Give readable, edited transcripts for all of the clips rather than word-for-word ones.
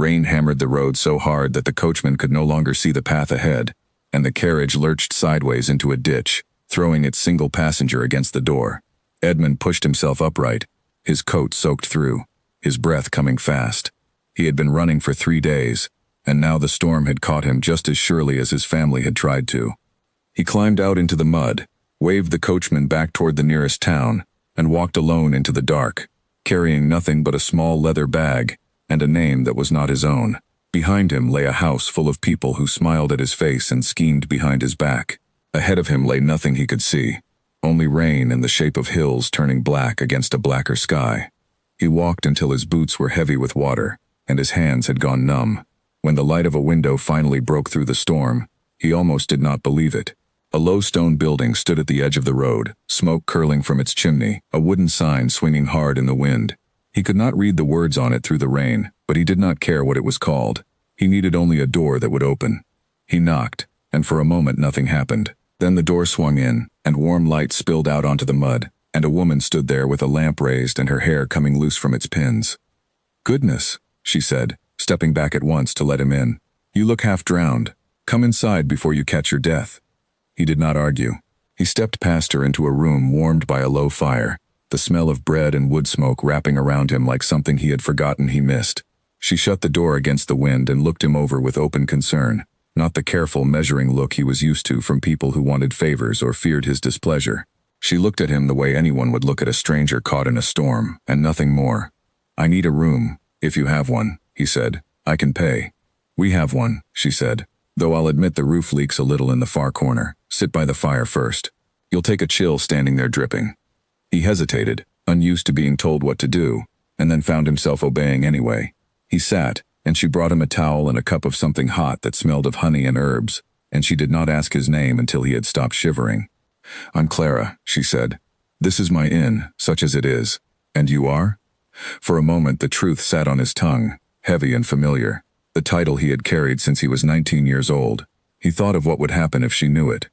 Rain hammered the road so hard that the coachman could no longer see the path ahead, and the carriage lurched sideways into a ditch, throwing its single passenger against the door. Edmund pushed himself upright, his coat soaked through, his breath coming fast. He had been running for 3 days, and now the storm had caught him just as surely as his family had tried to. He climbed out into the mud, waved the coachman back toward the nearest town, and walked alone into the dark, carrying nothing but a small leather bag and a name that was not his own. Behind him lay a house full of people who smiled at his face and schemed behind his back. Ahead of him lay nothing he could see, only rain in the shape of hills turning black against a blacker sky. He walked until his boots were heavy with water, and his hands had gone numb. When the light of a window finally broke through the storm, he almost did not believe it. A low stone building stood at the edge of the road, smoke curling from its chimney, a wooden sign swinging hard in the wind. He could not read the words on it through the rain, but he did not care what it was called. He needed only a door that would open. He knocked, and for a moment nothing happened. Then the door swung in, and warm light spilled out onto the mud, and a woman stood there with a lamp raised and her hair coming loose from its pins. "Goodness," she said, stepping back at once to let him in. "You look half drowned. Come inside before you catch your death." He did not argue. He stepped past her into a room warmed by a low fire, the smell of bread and wood smoke wrapping around him like something he had forgotten he missed. She shut the door against the wind and looked him over with open concern, not the careful, measuring look he was used to from people who wanted favors or feared his displeasure. She looked at him the way anyone would look at a stranger caught in a storm, and nothing more. "I need a room, if you have one," he said. "I can pay." "We have one," she said, "though I'll admit the roof leaks a little in the far corner. Sit by the fire first. You'll take a chill standing there dripping." He hesitated, unused to being told what to do, and then found himself obeying anyway. He sat, and she brought him a towel and a cup of something hot that smelled of honey and herbs, and she did not ask his name until he had stopped shivering. "I'm Clara," she said. "This is my inn, such as it is. And you are?" For a moment the truth sat on his tongue, heavy and familiar, the title he had carried since he was 19 years old. He thought of what would happen if she knew it,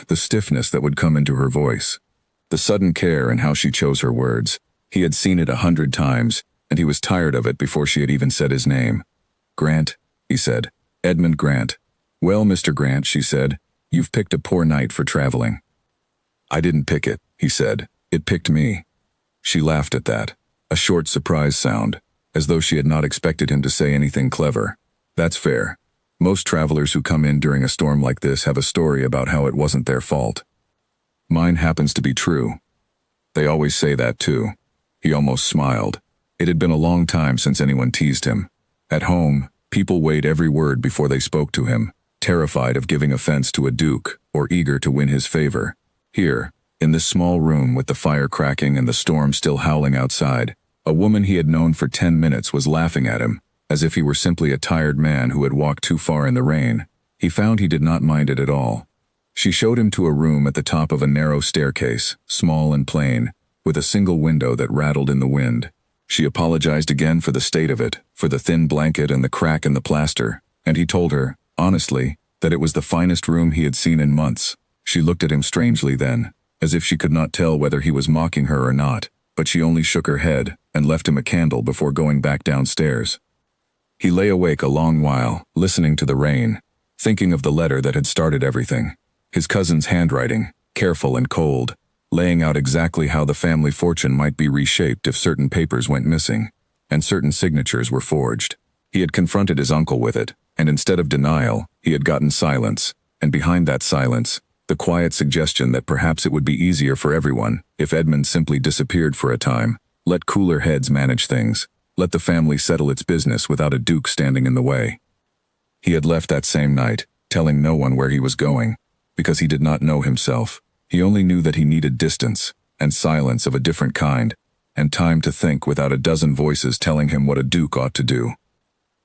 the stiffness that would come into her voice, the sudden care in how she chose her words. He had seen it 100 times, and he was tired of it before she had even said his name. "Grant," he said. "Edmund Grant." "Well, Mr. Grant," she said, "you've picked a poor night for traveling." "I didn't pick it," he said. "It picked me." She laughed at that, a short surprise sound, as though she had not expected him to say anything clever. "That's fair. Most travelers who come in during a storm like this have a story about how it wasn't their fault. Mine happens to be true. They always say that too." He almost smiled. It had been a long time since anyone teased him. At home, people weighed every word before they spoke to him, terrified of giving offense to a duke or eager to win his favor. Here, in this small room with the fire cracking and the storm still howling outside, a woman he had known for 10 minutes was laughing at him, as if he were simply a tired man who had walked too far in the rain. He found he did not mind it at all. She showed him to a room at the top of a narrow staircase, small and plain, with a single window that rattled in the wind. She apologized again for the state of it, for the thin blanket and the crack in the plaster, and he told her, honestly, that it was the finest room he had seen in months. She looked at him strangely then, as if she could not tell whether he was mocking her or not, but she only shook her head and left him a candle before going back downstairs. He lay awake a long while, listening to the rain, thinking of the letter that had started everything. His cousin's handwriting, careful and cold, laying out exactly how the family fortune might be reshaped if certain papers went missing, and certain signatures were forged. He had confronted his uncle with it, and instead of denial, he had gotten silence, and behind that silence, the quiet suggestion that perhaps it would be easier for everyone if Edmund simply disappeared for a time, let cooler heads manage things, let the family settle its business without a duke standing in the way. He had left that same night, telling no one where he was going, because he did not know himself. He only knew that he needed distance, and silence of a different kind, and time to think without a dozen voices telling him what a duke ought to do.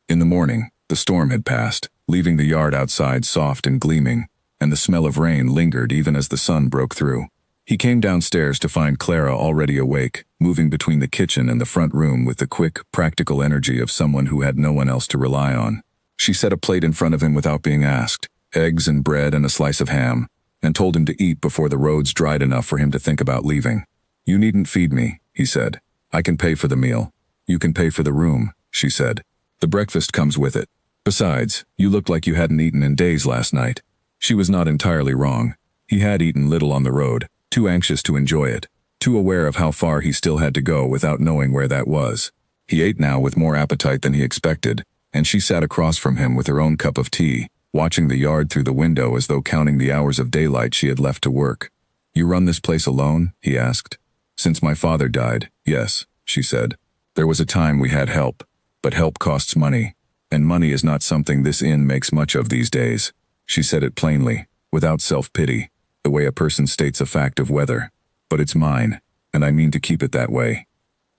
In the morning, the storm had passed, leaving the yard outside soft and gleaming, and the smell of rain lingered even as the sun broke through. He came downstairs to find Clara already awake, moving between the kitchen and the front room with the quick, practical energy of someone who had no one else to rely on. She set a plate in front of him without being asked, eggs and bread and a slice of ham, and told him to eat before the roads dried enough for him to think about leaving. "You needn't feed me," he said. "I can pay for the meal." "You can pay for the room," she said. The breakfast comes with it. Besides, you looked like you hadn't eaten in days last night. She was not entirely wrong. He had eaten little on the road, too anxious to enjoy it, too aware of how far he still had to go without knowing where that was. He ate now with more appetite than he expected, and she sat across from him with her own cup of tea, watching the yard through the window as though counting the hours of daylight she had left to work. "You run this place alone?" he asked. "Since my father died, yes," she said. "There was a time we had help, but help costs money, and money is not something this inn makes much of these days." She said it plainly, without self-pity, the way a person states a fact of weather. "But it's mine, and I mean to keep it that way."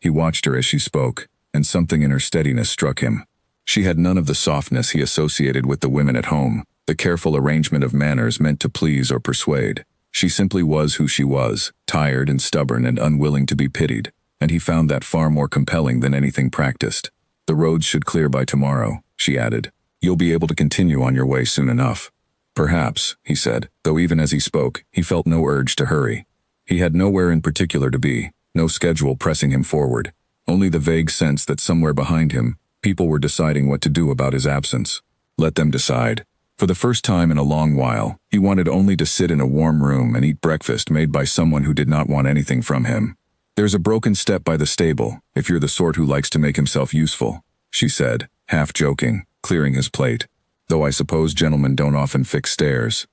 He watched her as she spoke, and something in her steadiness struck him. She had none of the softness he associated with the women at home, the careful arrangement of manners meant to please or persuade. She simply was who she was, tired and stubborn and unwilling to be pitied, and he found that far more compelling than anything practiced. "The roads should clear by tomorrow," she added. "You'll be able to continue on your way soon enough." "Perhaps," he said, though even as he spoke, he felt no urge to hurry. He had nowhere in particular to be, no schedule pressing him forward, only the vague sense that somewhere behind him, people were deciding what to do about his absence. Let them decide. For the first time in a long while, he wanted only to sit in a warm room and eat breakfast made by someone who did not want anything from him. "There's a broken step by the stable, if you're the sort who likes to make himself useful," she said, half joking, clearing his plate. "Though I suppose gentlemen don't often fix stairs."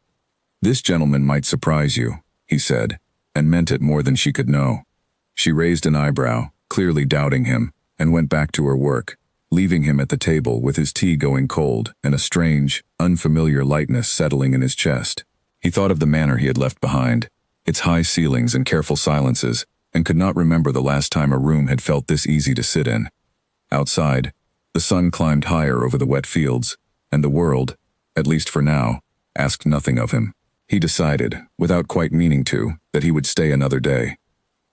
"This gentleman might surprise you," he said, and meant it more than she could know. She raised an eyebrow, clearly doubting him, and went back to her work, leaving him at the table with his tea going cold and a strange, unfamiliar lightness settling in his chest. He thought of the manor he had left behind, its high ceilings and careful silences, and could not remember the last time a room had felt this easy to sit in. Outside, the sun climbed higher over the wet fields, and the world, at least for now, asked nothing of him. He decided, without quite meaning to, that he would stay another day.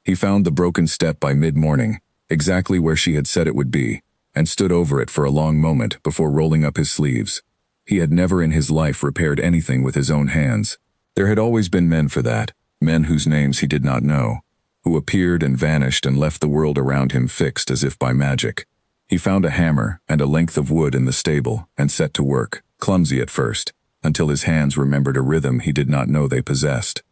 He found the broken step by mid-morning, exactly where she had said it would be, and stood over it for a long moment before rolling up his sleeves. He had never in his life repaired anything with his own hands. There had always been men for that, men whose names he did not know, who appeared and vanished and left the world around him fixed as if by magic. He found a hammer and a length of wood in the stable and set to work, clumsy at first, until his hands remembered a rhythm he did not know they possessed.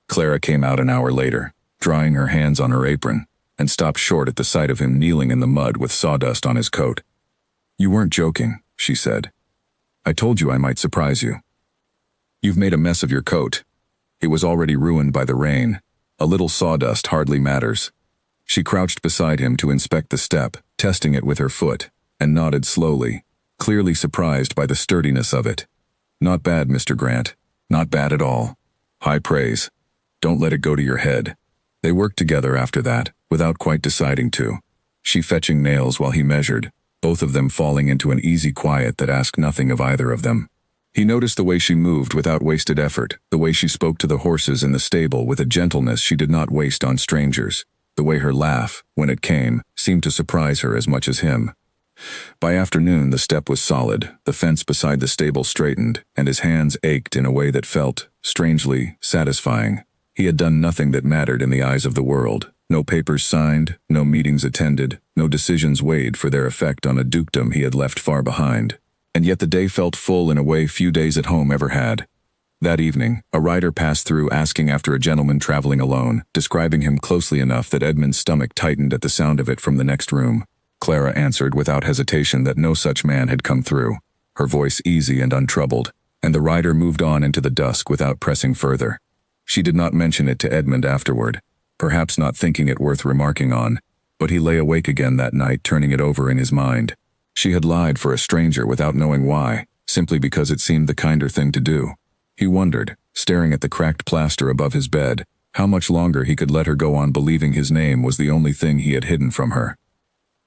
Clara came out an hour later, drying her hands on her apron, and stopped short at the sight of him kneeling in the mud with sawdust on his coat. "You weren't joking," she said. "I told you I might surprise you. You've made a mess of your coat. It was already ruined by the rain. A little sawdust hardly matters." She crouched beside him to inspect the step, testing it with her foot, and nodded slowly, clearly surprised by the sturdiness of it. "Not bad, Mr. Grant. Not bad at all. High praise. Don't let it go to your head." They worked together after that, without quite deciding to. She fetching nails while he measured, both of them falling into an easy quiet that asked nothing of either of them. He noticed the way she moved without wasted effort, the way she spoke to the horses in the stable with a gentleness she did not waste on strangers, the way her laugh, when it came, seemed to surprise her as much as him. By afternoon the step was solid, the fence beside the stable straightened, and his hands ached in a way that felt, strangely, satisfying. He had done nothing that mattered in the eyes of the world. No papers signed, no meetings attended, no decisions weighed for their effect on a dukedom he had left far behind. And yet the day felt full in a way few days at home ever had. That evening, a rider passed through asking after a gentleman traveling alone, describing him closely enough that Edmund's stomach tightened at the sound of it from the next room. Clara answered without hesitation that no such man had come through, her voice easy and untroubled, and the rider moved on into the dusk without pressing further. She did not mention it to Edmund afterward, perhaps not thinking it worth remarking on, but he lay awake again that night turning it over in his mind. She had lied for a stranger without knowing why, simply because it seemed the kinder thing to do. He wondered, staring at the cracked plaster above his bed, how much longer he could let her go on believing his name was the only thing he had hidden from her.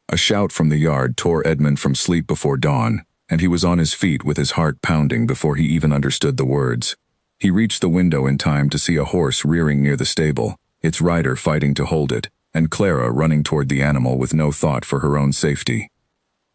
A shout from the yard tore Edmund from sleep before dawn, and he was on his feet with his heart pounding before he even understood the words. He reached the window in time to see a horse rearing near the stable, its rider fighting to hold it, and Clara running toward the animal with no thought for her own safety.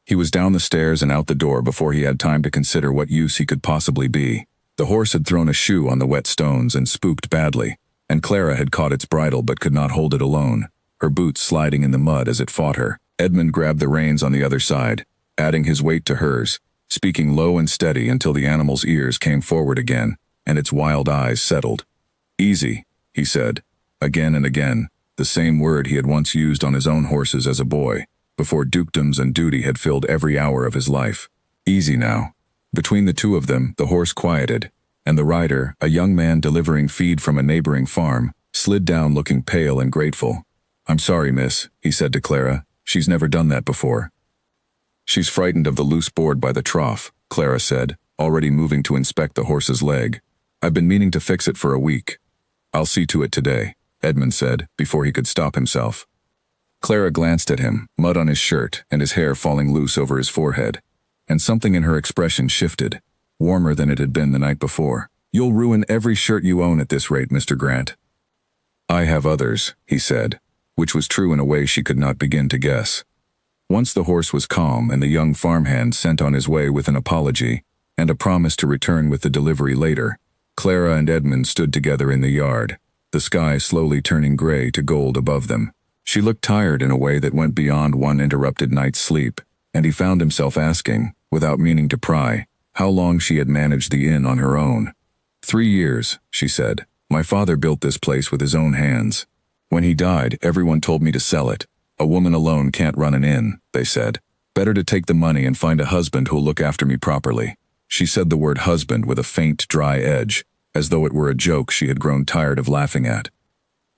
He was down the stairs and out the door before he had time to consider what use he could possibly be. The horse had thrown a shoe on the wet stones and spooked badly, and Clara had caught its bridle but could not hold it alone, her boots sliding in the mud as it fought her. Edmund grabbed the reins on the other side, adding his weight to hers, speaking low and steady until the animal's ears came forward again, and its wild eyes settled. "Easy," he said, again and again, the same word he had once used on his own horses as a boy, before dukedoms and duty had filled every hour of his life. Easy now. Between the two of them, the horse quieted, and the rider, a young man delivering feed from a neighboring farm, slid down looking pale and grateful. "I'm sorry, miss," he said to Clara. "She's never done that before." "She's frightened of the loose board by the trough," Clara said, already moving to inspect the horse's leg. "I've been meaning to fix it for a week." "I'll see to it today," Edmund said, before he could stop himself. Clara glanced at him, mud on his shirt and his hair falling loose over his forehead, and something in her expression shifted, warmer than it had been the night before. "You'll ruin every shirt you own at this rate, Mr. Grant." "I have others," he said, which was true in a way she could not begin to guess. Once the horse was calm and the young farmhand sent on his way with an apology and a promise to return with the delivery later, Clara and Edmund stood together in the yard, the sky slowly turning gray to gold above them. She looked tired in a way that went beyond one interrupted night's sleep, and he found himself asking, without meaning to pry, how long she had managed the inn on her own. 3 years, she said. "My father built this place with his own hands. When he died, everyone told me to sell it. A woman alone can't run an inn, they said. Better to take the money and find a husband who'll look after me properly." She said the word husband with a faint, dry edge, as though it were a joke she had grown tired of laughing at.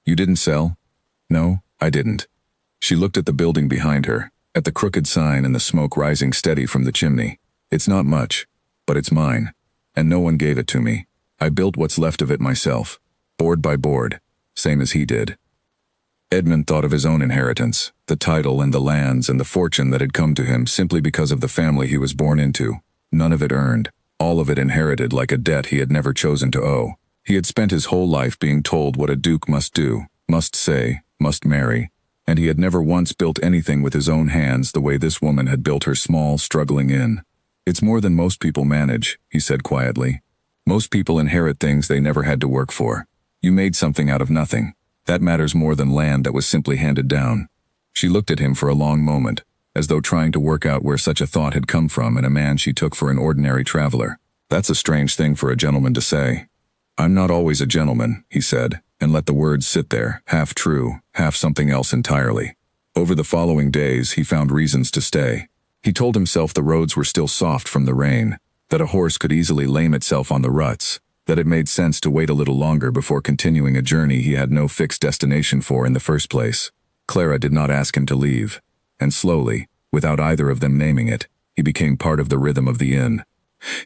"You didn't sell?" "No, I didn't." She looked at the building behind her, at the crooked sign and the smoke rising steady from the chimney. "It's not much, but it's mine, and no one gave it to me. I built what's left of it myself, board by board, same as he did." Edmund thought of his own inheritance, the title and the lands and the fortune that had come to him simply because of the family he was born into. None of it earned, all of it inherited like a debt he had never chosen to owe. He had spent his whole life being told what a duke must do, must say, must marry, and he had never once built anything with his own hands the way this woman had built her small, struggling inn. "It's more than most people manage," he said quietly. "Most people inherit things they never had to work for. You made something out of nothing. That matters more than land that was simply handed down." She looked at him for a long moment, as though trying to work out where such a thought had come from in a man she took for an ordinary traveler. "That's a strange thing for a gentleman to say." "I'm not always a gentleman," he said, and let the words sit there, half true, half something else entirely. Over the following days, he found reasons to stay. He told himself the roads were still soft from the rain, that a horse could easily lame itself on the ruts, that it made sense to wait a little longer before continuing a journey he had no fixed destination for in the first place. Clara did not ask him to leave, and slowly, without either of them naming it, he became part of the rhythm of the inn.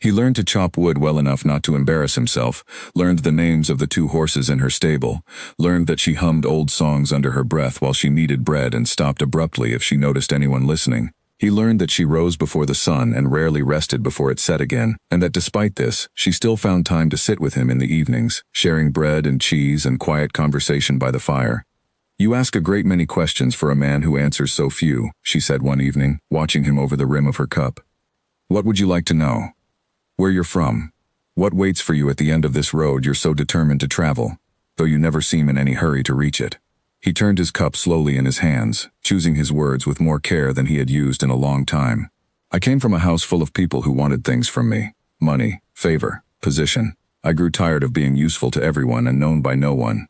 He learned to chop wood well enough not to embarrass himself, learned the names of the 2 horses in her stable, learned that she hummed old songs under her breath while she kneaded bread and stopped abruptly if she noticed anyone listening. He learned that she rose before the sun and rarely rested before it set again, and that despite this, she still found time to sit with him in the evenings, sharing bread and cheese and quiet conversation by the fire. "You ask a great many questions for a man who answers so few," she said one evening, watching him over the rim of her cup. "What would you like to know? Where you're from? What waits for you at the end of this road you're so determined to travel, though you never seem in any hurry to reach it?" He turned his cup slowly in his hands, choosing his words with more care than he had used in a long time. "I came from a house full of people who wanted things from me. Money, favor, position. I grew tired of being useful to everyone and known by no one."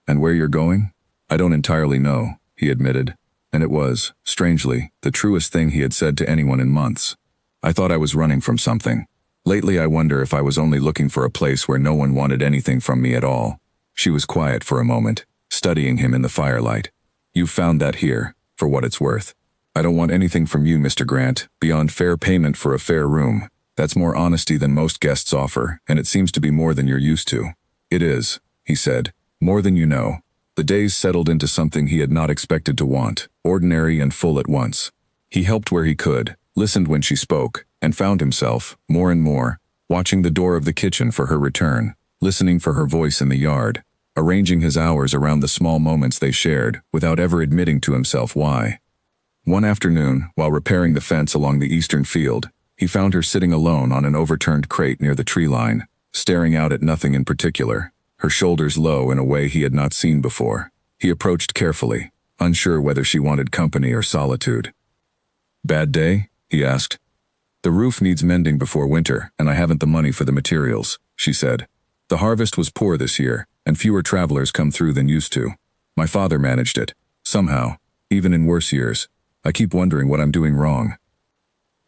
"And where you're going?" "I don't entirely know," he admitted, and it was, strangely, the truest thing he had said to anyone in months. "I thought I was running from something. Lately I wonder if I was only looking for a place where no one wanted anything from me at all." She was quiet for a moment, studying him in the firelight. "You've found that here, for what it's worth. I don't want anything from you, Mr. Grant, beyond fair payment for a fair room. That's more honesty than most guests offer, and it seems to be more than you're used to." "It is," he said, "more than you know." The days settled into something he had not expected to want, ordinary and full at once. He helped where he could, listened when she spoke, and found himself, more and more, watching the door of the kitchen for her return, listening for her voice in the yard, arranging his hours around the small moments they shared, without ever admitting to himself why. One afternoon, while repairing the fence along the eastern field, he found her sitting alone on an overturned crate near the tree line, staring out at nothing in particular, her shoulders low in a way he had not seen before. He approached carefully, unsure whether she wanted company or solitude. "Bad day?" he asked. The roof needs mending before winter, and I haven't the money for the materials, she said. The harvest was poor this year, and fewer travelers come through than used to. My father managed it. Somehow, even in worse years. I keep wondering what I'm doing wrong.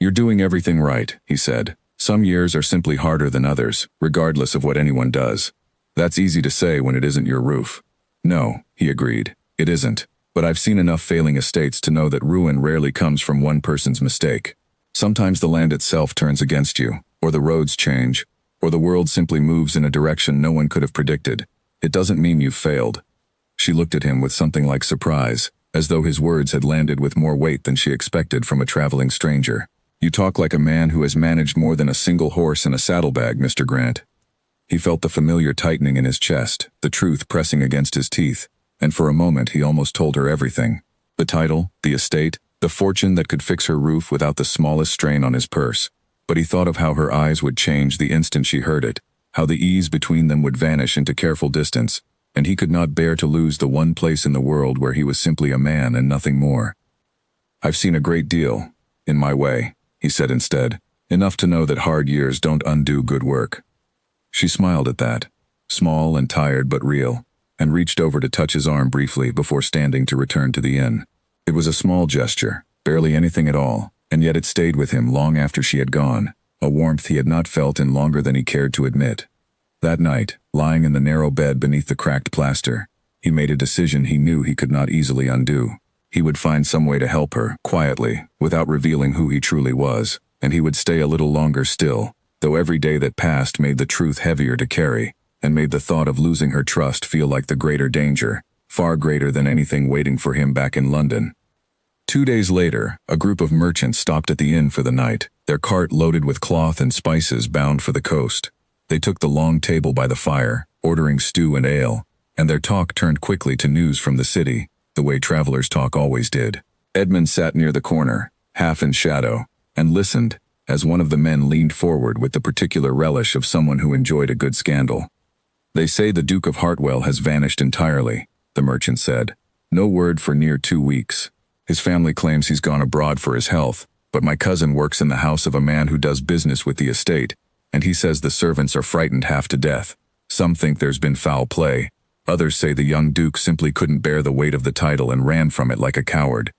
You're doing everything right, he said. Some years are simply harder than others, regardless of what anyone does. That's easy to say when it isn't your roof. No, he agreed. It isn't. But I've seen enough failing estates to know that ruin rarely comes from one person's mistake. Sometimes the land itself turns against you, or the roads change, or the world simply moves in a direction no one could have predicted. It doesn't mean you've failed. She looked at him with something like surprise, as though his words had landed with more weight than she expected from a traveling stranger. You talk like a man who has managed more than a single horse in a saddlebag, Mr. Grant. He felt the familiar tightening in his chest, the truth pressing against his teeth, and for a moment he almost told her everything. The title, the estate, the fortune that could fix her roof without the smallest strain on his purse. But he thought of how her eyes would change the instant she heard it, how the ease between them would vanish into careful distance, and he could not bear to lose the one place in the world where he was simply a man and nothing more. I've seen a great deal, in my way, he said instead, enough to know that hard years don't undo good work. She smiled at that, small and tired but real, and reached over to touch his arm briefly before standing to return to the inn. It was a small gesture, barely anything at all, and yet it stayed with him long after she had gone, a warmth he had not felt in longer than he cared to admit. That night, lying in the narrow bed beneath the cracked plaster, he made a decision he knew he could not easily undo. He would find some way to help her, quietly, without revealing who he truly was, and he would stay a little longer still, though every day that passed made the truth heavier to carry, and made the thought of losing her trust feel like the greater danger, far greater than anything waiting for him back in London. 2 days later, a group of merchants stopped at the inn for the night, their cart loaded with cloth and spices bound for the coast. They took the long table by the fire, ordering stew and ale, and their talk turned quickly to news from the city, the way travelers' talk always did. Edmund sat near the corner, half in shadow, and listened, as one of the men leaned forward with the particular relish of someone who enjoyed a good scandal. They say the Duke of Hartwell has vanished entirely, the merchant said. No word for near 2 weeks. His family claims he's gone abroad for his health, but my cousin works in the house of a man who does business with the estate, and he says the servants are frightened half to death. Some think there's been foul play. Others say the young duke simply couldn't bear the weight of the title and ran from it like a coward.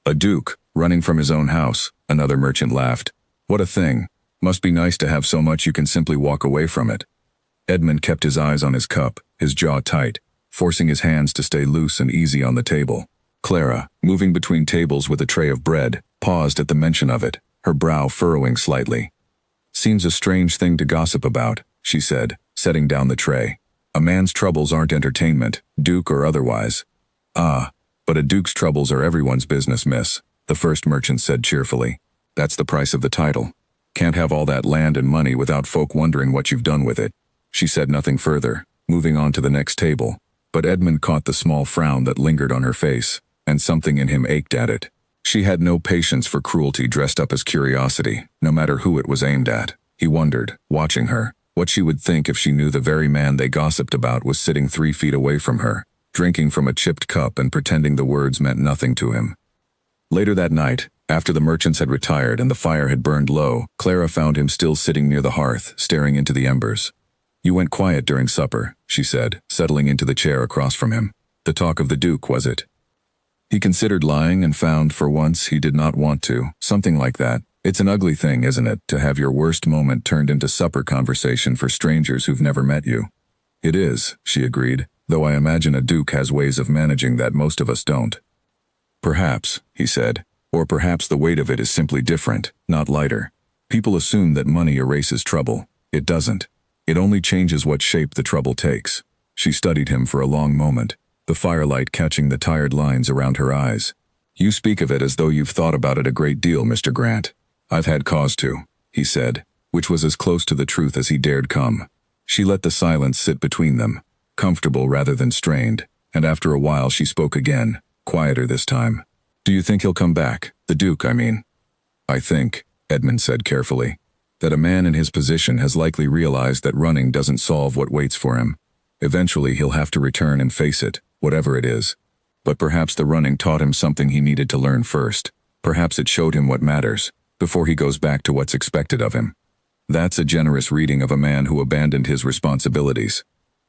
A duke, running from his own house, another merchant laughed. What a thing. Must be nice to have so much you can simply walk away from it. Edmund kept his eyes on his cup, his jaw tight, forcing his hands to stay loose and easy on the table. Clara, moving between tables with a tray of bread, paused at the mention of it, her brow furrowing slightly. Seems a strange thing to gossip about, she said, setting down the tray. A man's troubles aren't entertainment, duke or otherwise. Ah, but a duke's troubles are everyone's business, miss, the first merchant said cheerfully. That's the price of the title. Can't have all that land and money without folk wondering what you've done with it. She said nothing further, moving on to the next table, but Edmund caught the small frown that lingered on her face, and something in him ached at it. She had no patience for cruelty dressed up as curiosity, no matter who it was aimed at. He wondered, watching her, what she would think if she knew the very man they gossiped about was sitting 3 feet away from her, drinking from a chipped cup and pretending the words meant nothing to him. Later that night, after the merchants had retired and the fire had burned low, Clara found him still sitting near the hearth, staring into the embers. You went quiet during supper, she said, settling into the chair across from him. The talk of the Duke, was it? He considered lying and found, for once, he did not want to. Something like that. It's an ugly thing, isn't it, to have your worst moment turned into supper conversation for strangers who've never met you? It is, she agreed, though I imagine a duke has ways of managing that most of us don't. Perhaps, he said, or perhaps the weight of it is simply different, not lighter. People assume that money erases trouble. It doesn't. It only changes what shape the trouble takes. She studied him for a long moment, the firelight catching the tired lines around her eyes. You speak of it as though you've thought about it a great deal, Mr. Grant. I've had cause to, he said, which was as close to the truth as he dared come. She let the silence sit between them, comfortable rather than strained, and after a while she spoke again, quieter this time. Do you think he'll come back? The Duke, I mean. I think, Edmund said carefully, that a man in his position has likely realized that running doesn't solve what waits for him. Eventually he'll have to return and face it, whatever it is. But perhaps the running taught him something he needed to learn first. Perhaps it showed him what matters. before he goes back to what's expected of him. That's a generous reading of a man who abandoned his responsibilities.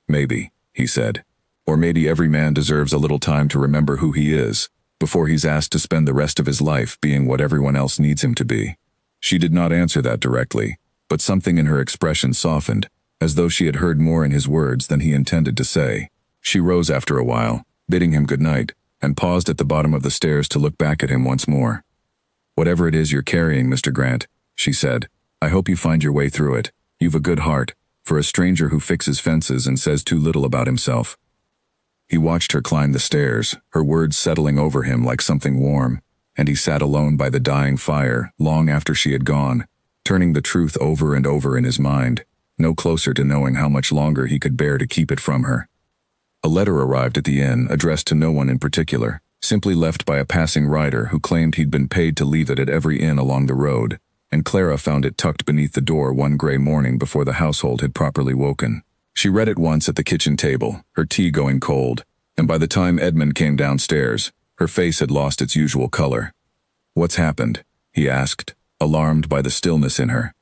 Maybe, he said. Or maybe every man deserves a little time to remember who he is, before he's asked to spend the rest of his life being what everyone else needs him to be. She did not answer that directly, but something in her expression softened, as though she had heard more in his words than he intended to say. She rose after a while, bidding him good night, and paused at the bottom of the stairs to look back at him once more. "Whatever it is you're carrying, Mr. Grant," she said, "I hope you find your way through it. You've a good heart, for a stranger who fixes fences and says too little about himself." He watched her climb the stairs, her words settling over him like something warm, and he sat alone by the dying fire long after she had gone, turning the truth over and over in his mind, no closer to knowing how much longer he could bear to keep it from her. A letter arrived at the inn, addressed to no one in particular, simply left by a passing rider who claimed he'd been paid to leave it at every inn along the road, and Clara found it tucked beneath the door one gray morning before the household had properly woken. She read it once at the kitchen table, her tea going cold, and by the time Edmund came downstairs, her face had lost its usual color. "What's happened?" he asked, alarmed by the stillness in her.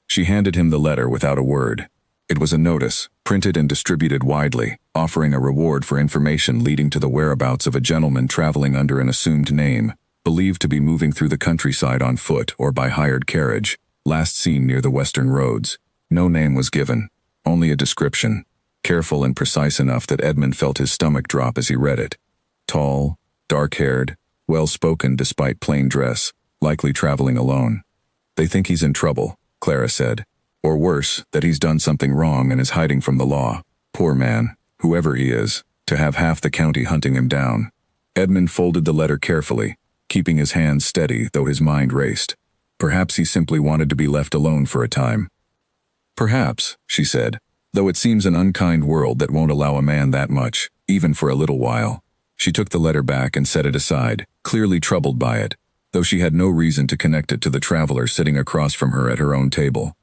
She handed him the letter without a word. It was a notice, printed and distributed widely, offering a reward for information leading to the whereabouts of a gentleman traveling under an assumed name, believed to be moving through the countryside on foot or by hired carriage, last seen near the western roads. No name was given, only a description, careful and precise enough that Edmund felt his stomach drop as he read it. Tall, dark-haired, well-spoken despite plain dress, likely traveling alone. "They think he's in trouble," Clara said. "Or worse, that he's done something wrong and is hiding from the law. Poor man, whoever he is, to have half the county hunting him down." Edmund folded the letter carefully, keeping his hands steady though his mind raced. Perhaps he simply wanted to be left alone for a time. "Perhaps," she said, "though it seems an unkind world that won't allow a man that much, even for a little while." She took the letter back and set it aside, clearly troubled by it, though she had no reason to connect it to the traveler sitting across from her at her own table.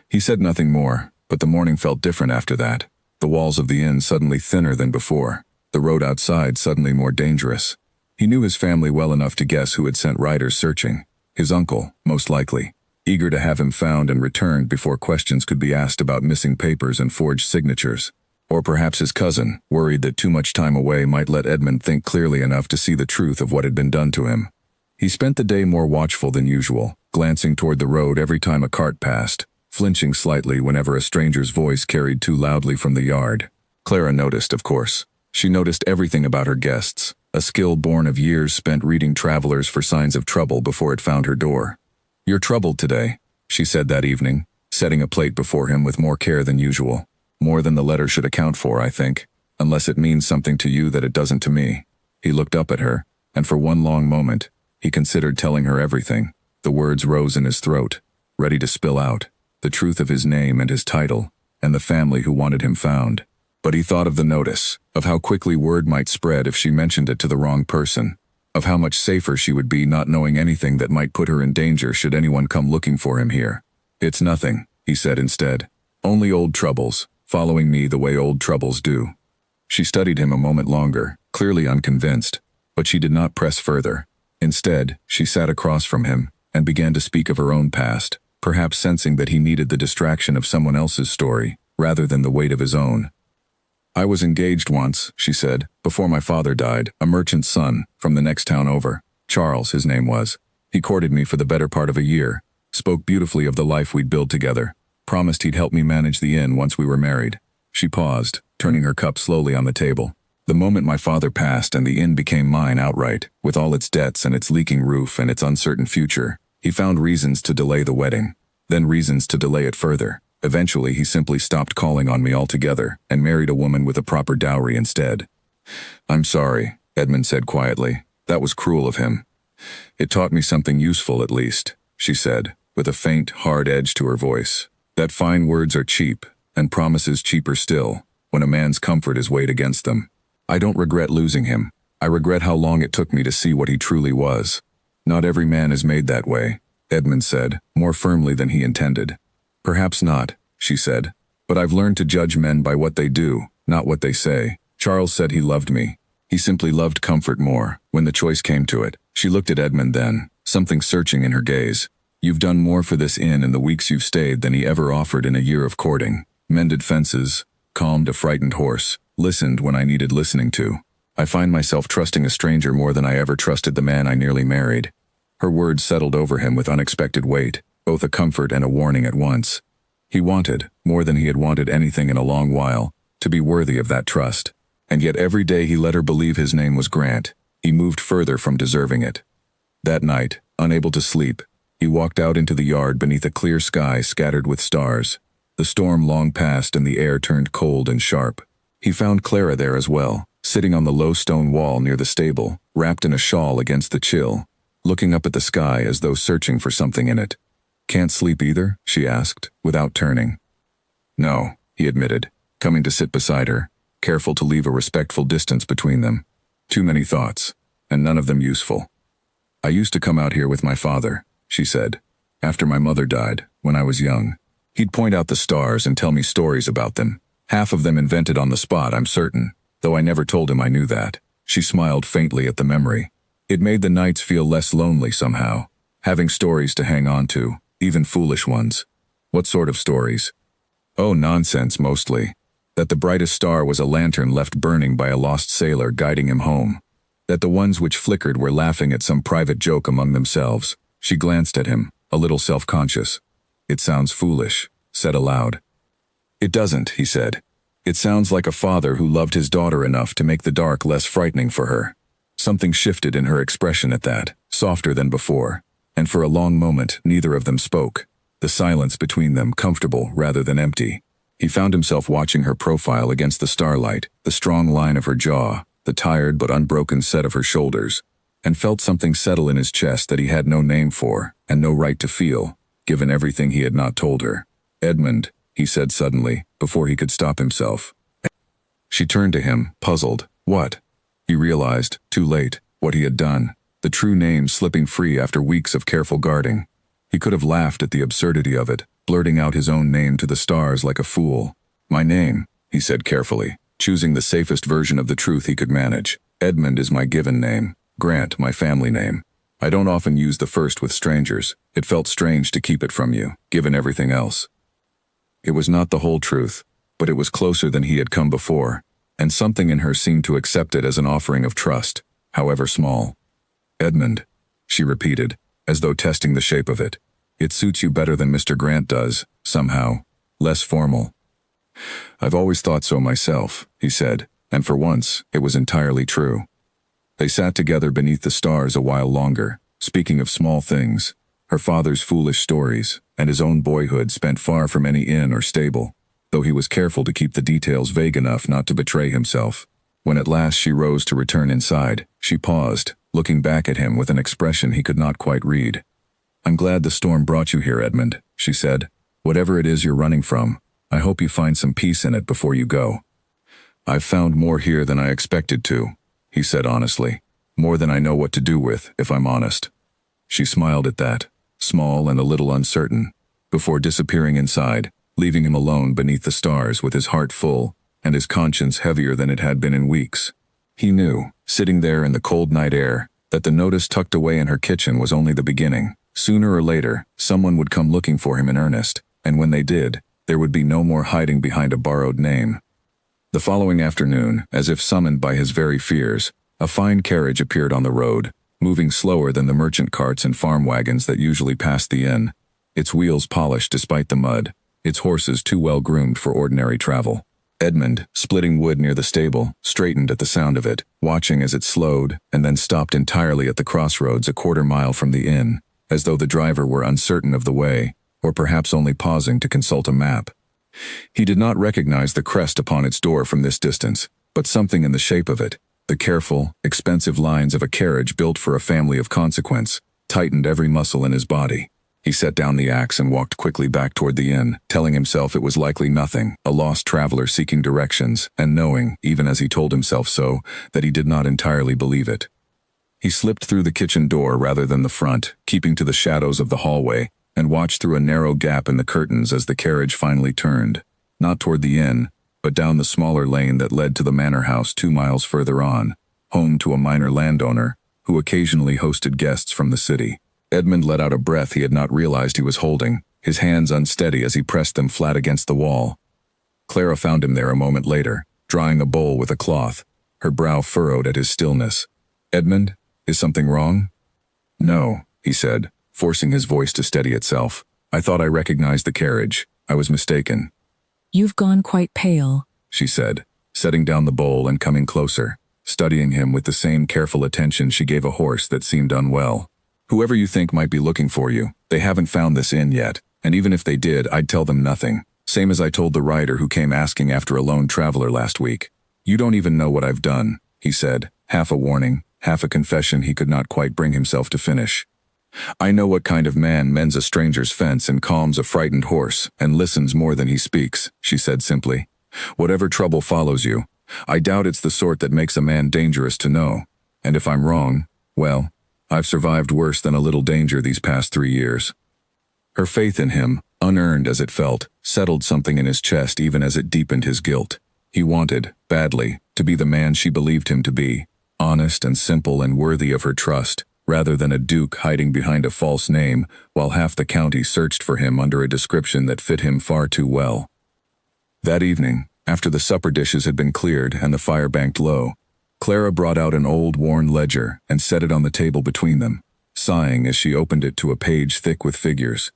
He said nothing more, but the morning felt different after that. The walls of the inn suddenly thinner than before, the road outside suddenly more dangerous. He knew his family well enough to guess who had sent riders searching. His uncle, most likely, eager to have him found and returned before questions could be asked about missing papers and forged signatures. Or perhaps his cousin, worried that too much time away might let Edmund think clearly enough to see the truth of what had been done to him. He spent the day more watchful than usual, glancing toward the road every time a cart passed, flinching slightly whenever a stranger's voice carried too loudly from the yard. Clara noticed, of course. She noticed everything about her guests, a skill born of years spent reading travelers for signs of trouble before it found her door. "You're troubled today," she said that evening, setting a plate before him with more care than usual. "More than the letter should account for, I think, unless it means something to you that it doesn't to me." He looked up at her, and for one long moment, he considered telling her everything. The words rose in his throat, ready to spill out, the truth of his name and his title, and the family who wanted him found. But he thought of the notice, of how quickly word might spread if she mentioned it to the wrong person, of how much safer she would be not knowing anything that might put her in danger should anyone come looking for him here. "It's nothing," he said instead. "Only old troubles, following me the way old troubles do." She studied him a moment longer, clearly unconvinced, but she did not press further. Instead, she sat across from him and began to speak of her own past, perhaps sensing that he needed the distraction of someone else's story, rather than the weight of his own. "I was engaged once," she said, "before my father died, a merchant's son, from the next town over. Charles, his name was. He courted me for the better part of a year, spoke beautifully of the life we'd build together, promised he'd help me manage the inn once we were married." She paused, turning her cup slowly on the table. "The moment my father passed and the inn became mine outright, with all its debts and its leaking roof and its uncertain future, he found reasons to delay the wedding, then reasons to delay it further. Eventually he simply stopped calling on me altogether and married a woman with a proper dowry instead." "I'm sorry," Edmund said quietly. "That was cruel of him." "It taught me something useful at least," she said, with a faint, hard edge to her voice. "That fine words are cheap, and promises cheaper still, when a man's comfort is weighed against them. I don't regret losing him. I regret how long it took me to see what he truly was." "Not every man is made that way," Edmund said, more firmly than he intended. "Perhaps not," she said, "but I've learned to judge men by what they do, not what they say. Charles said he loved me. He simply loved comfort more, when the choice came to it." She looked at Edmund then, something searching in her gaze. You've done more for this inn in the weeks you've stayed than he ever offered in a year of courting. Mended fences, calmed a frightened horse, listened when I needed listening to. I find myself trusting a stranger more than I ever trusted the man I nearly married." Her words settled over him with unexpected weight, both a comfort and a warning at once. He wanted, more than he had wanted anything in a long while, to be worthy of that trust. And yet every day he let her believe his name was Grant, he moved further from deserving it. That night, unable to sleep, he walked out into the yard beneath a clear sky scattered with stars. The storm long passed and the air turned cold and sharp. He found Clara there as well, sitting on the low stone wall near the stable, wrapped in a shawl against the chill, looking up at the sky as though searching for something in it. "Can't sleep either?" she asked, without turning. "No," he admitted, coming to sit beside her, careful to leave a respectful distance between them. "Too many thoughts, and none of them useful. I used to come out here with my father," she said, "after my mother died, when I was young. He'd point out the stars and tell me stories about them, half of them invented on the spot, I'm certain, though I never told him I knew that." She smiled faintly at the memory. It made the nights feel less lonely somehow, having stories to hang on to, even foolish ones. "What sort of stories?" "Oh, nonsense mostly. That the brightest star was a lantern left burning by a lost sailor guiding him home. That the ones which flickered were laughing at some private joke among themselves." She glanced at him, a little self-conscious. "It sounds foolish," said aloud. "It doesn't," he said. "It sounds like a father who loved his daughter enough to make the dark less frightening for her." Something shifted in her expression at that, softer than before, and for a long moment neither of them spoke, the silence between them comfortable rather than empty. He found himself watching her profile against the starlight, the strong line of her jaw, the tired but unbroken set of her shoulders, and felt something settle in his chest that he had no name for and no right to feel, given everything he had not told her. "Edmund," he said suddenly, before he could stop himself. She turned to him, puzzled. "What?" He realized, too late, what he had done, the true name slipping free after weeks of careful guarding. He could have laughed at the absurdity of it, blurting out his own name to the stars like a fool. "My name," he said carefully, choosing the safest version of the truth he could manage. "Edmund is my given name, Grant my family name. I don't often use the first with strangers. It felt strange to keep it from you, given everything else." It was not the whole truth, but it was closer than he had come before, and something in her seemed to accept it as an offering of trust, however small. "Edmund," she repeated, as though testing the shape of it. "It suits you better than Mr. Grant does, somehow. Less formal." "I've always thought so myself," he said, and for once, it was entirely true. They sat together beneath the stars a while longer, speaking of small things, her father's foolish stories, and his own boyhood spent far from any inn or stable, though he was careful to keep the details vague enough not to betray himself. When at last she rose to return inside, she paused, looking back at him with an expression he could not quite read. "I'm glad the storm brought you here, Edmund," she said. "Whatever it is you're running from, I hope you find some peace in it before you go." "I've found more here than I expected to," he said honestly. "More than I know what to do with, if I'm honest." She smiled at that, small and a little uncertain, before disappearing inside, leaving him alone beneath the stars with his heart full and his conscience heavier than it had been in weeks. He knew, sitting there in the cold night air, that the notice tucked away in her kitchen was only the beginning. Sooner or later, someone would come looking for him in earnest, and when they did, there would be no more hiding behind a borrowed name. The following afternoon, as if summoned by his very fears, a fine carriage appeared on the road, moving slower than the merchant carts and farm wagons that usually passed the inn, its wheels polished despite the mud, its horses too well groomed for ordinary travel. Edmund, splitting wood near the stable, straightened at the sound of it, watching as it slowed and then stopped entirely at the crossroads a quarter-mile from the inn, as though the driver were uncertain of the way, or perhaps only pausing to consult a map. He did not recognize the crest upon its door from this distance, but something in the shape of it, the careful, expensive lines of a carriage built for a family of consequence, tightened every muscle in his body. He set down the axe and walked quickly back toward the inn, telling himself it was likely nothing, a lost traveler seeking directions, and knowing, even as he told himself so, that he did not entirely believe it. He slipped through the kitchen door rather than the front, keeping to the shadows of the hallway, and watched through a narrow gap in the curtains as the carriage finally turned, not toward the inn, but down the smaller lane that led to the manor house 2 miles further on, home to a minor landowner who occasionally hosted guests from the city. Edmund let out a breath he had not realized he was holding, his hands unsteady as he pressed them flat against the wall. Clara found him there a moment later, drying a bowl with a cloth, her brow furrowed at his stillness. "Edmund, is something wrong?" "No," he said, forcing his voice to steady itself. "I thought I recognized the carriage. I was mistaken." "You've gone quite pale," she said, setting down the bowl and coming closer, studying him with the same careful attention she gave a horse that seemed unwell. "Whoever you think might be looking for you, they haven't found this inn yet, and even if they did, I'd tell them nothing. Same as I told the rider who came asking after a lone traveler last week. You don't even know what I've done," he said, half a warning, half a confession he could not quite bring himself to finish. "I know what kind of man mends a stranger's fence and calms a frightened horse and listens more than he speaks," she said simply. "Whatever trouble follows you, I doubt it's the sort that makes a man dangerous to know. And if I'm wrong, well, I've survived worse than a little danger these past 3 years." Her faith in him, unearned as it felt, settled something in his chest even as it deepened his guilt. He wanted, badly, to be the man she believed him to be, honest and simple and worthy of her trust, rather than a duke hiding behind a false name while half the county searched for him under a description that fit him far too well. That evening, after the supper dishes had been cleared and the fire banked low, Clara brought out an old worn ledger and set it on the table between them, sighing as she opened it to a page thick with figures.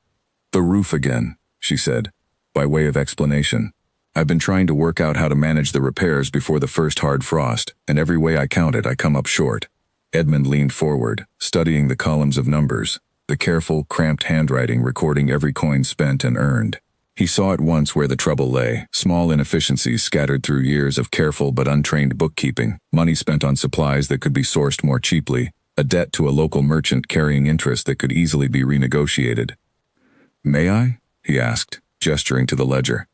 "The roof again," she said, by way of explanation. "I've been trying to work out how to manage the repairs before the first hard frost, and every way I count it, I come up short." Edmund leaned forward, studying the columns of numbers, the careful, cramped handwriting recording every coin spent and earned. He saw at once where the trouble lay: small inefficiencies scattered through years of careful but untrained bookkeeping, money spent on supplies that could be sourced more cheaply, a debt to a local merchant carrying interest that could easily be renegotiated. "May I?" he asked, gesturing to the ledger.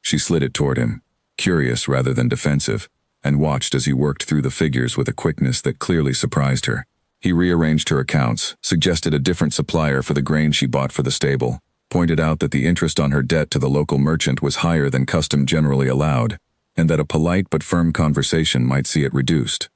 She slid it toward him, curious rather than defensive, and watched as he worked through the figures with a quickness that clearly surprised her. He rearranged her accounts, suggested a different supplier for the grain she bought for the stable, pointed out that the interest on her debt to the local merchant was higher than custom generally allowed, and that a polite but firm conversation might see it reduced.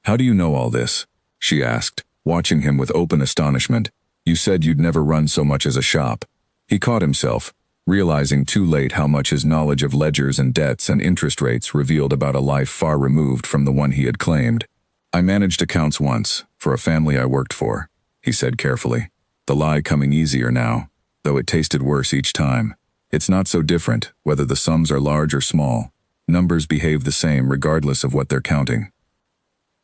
"How do you know all this?" she asked, watching him with open astonishment. "You said you'd never run so much as a shop." He caught himself, realizing too late how much his knowledge of ledgers and debts and interest rates revealed about a life far removed from the one he had claimed. "I managed accounts once, for a family I worked for," he said carefully, the lie coming easier now, though it tasted worse each time. "It's not so different, whether the sums are large or small. Numbers behave the same regardless of what they're counting."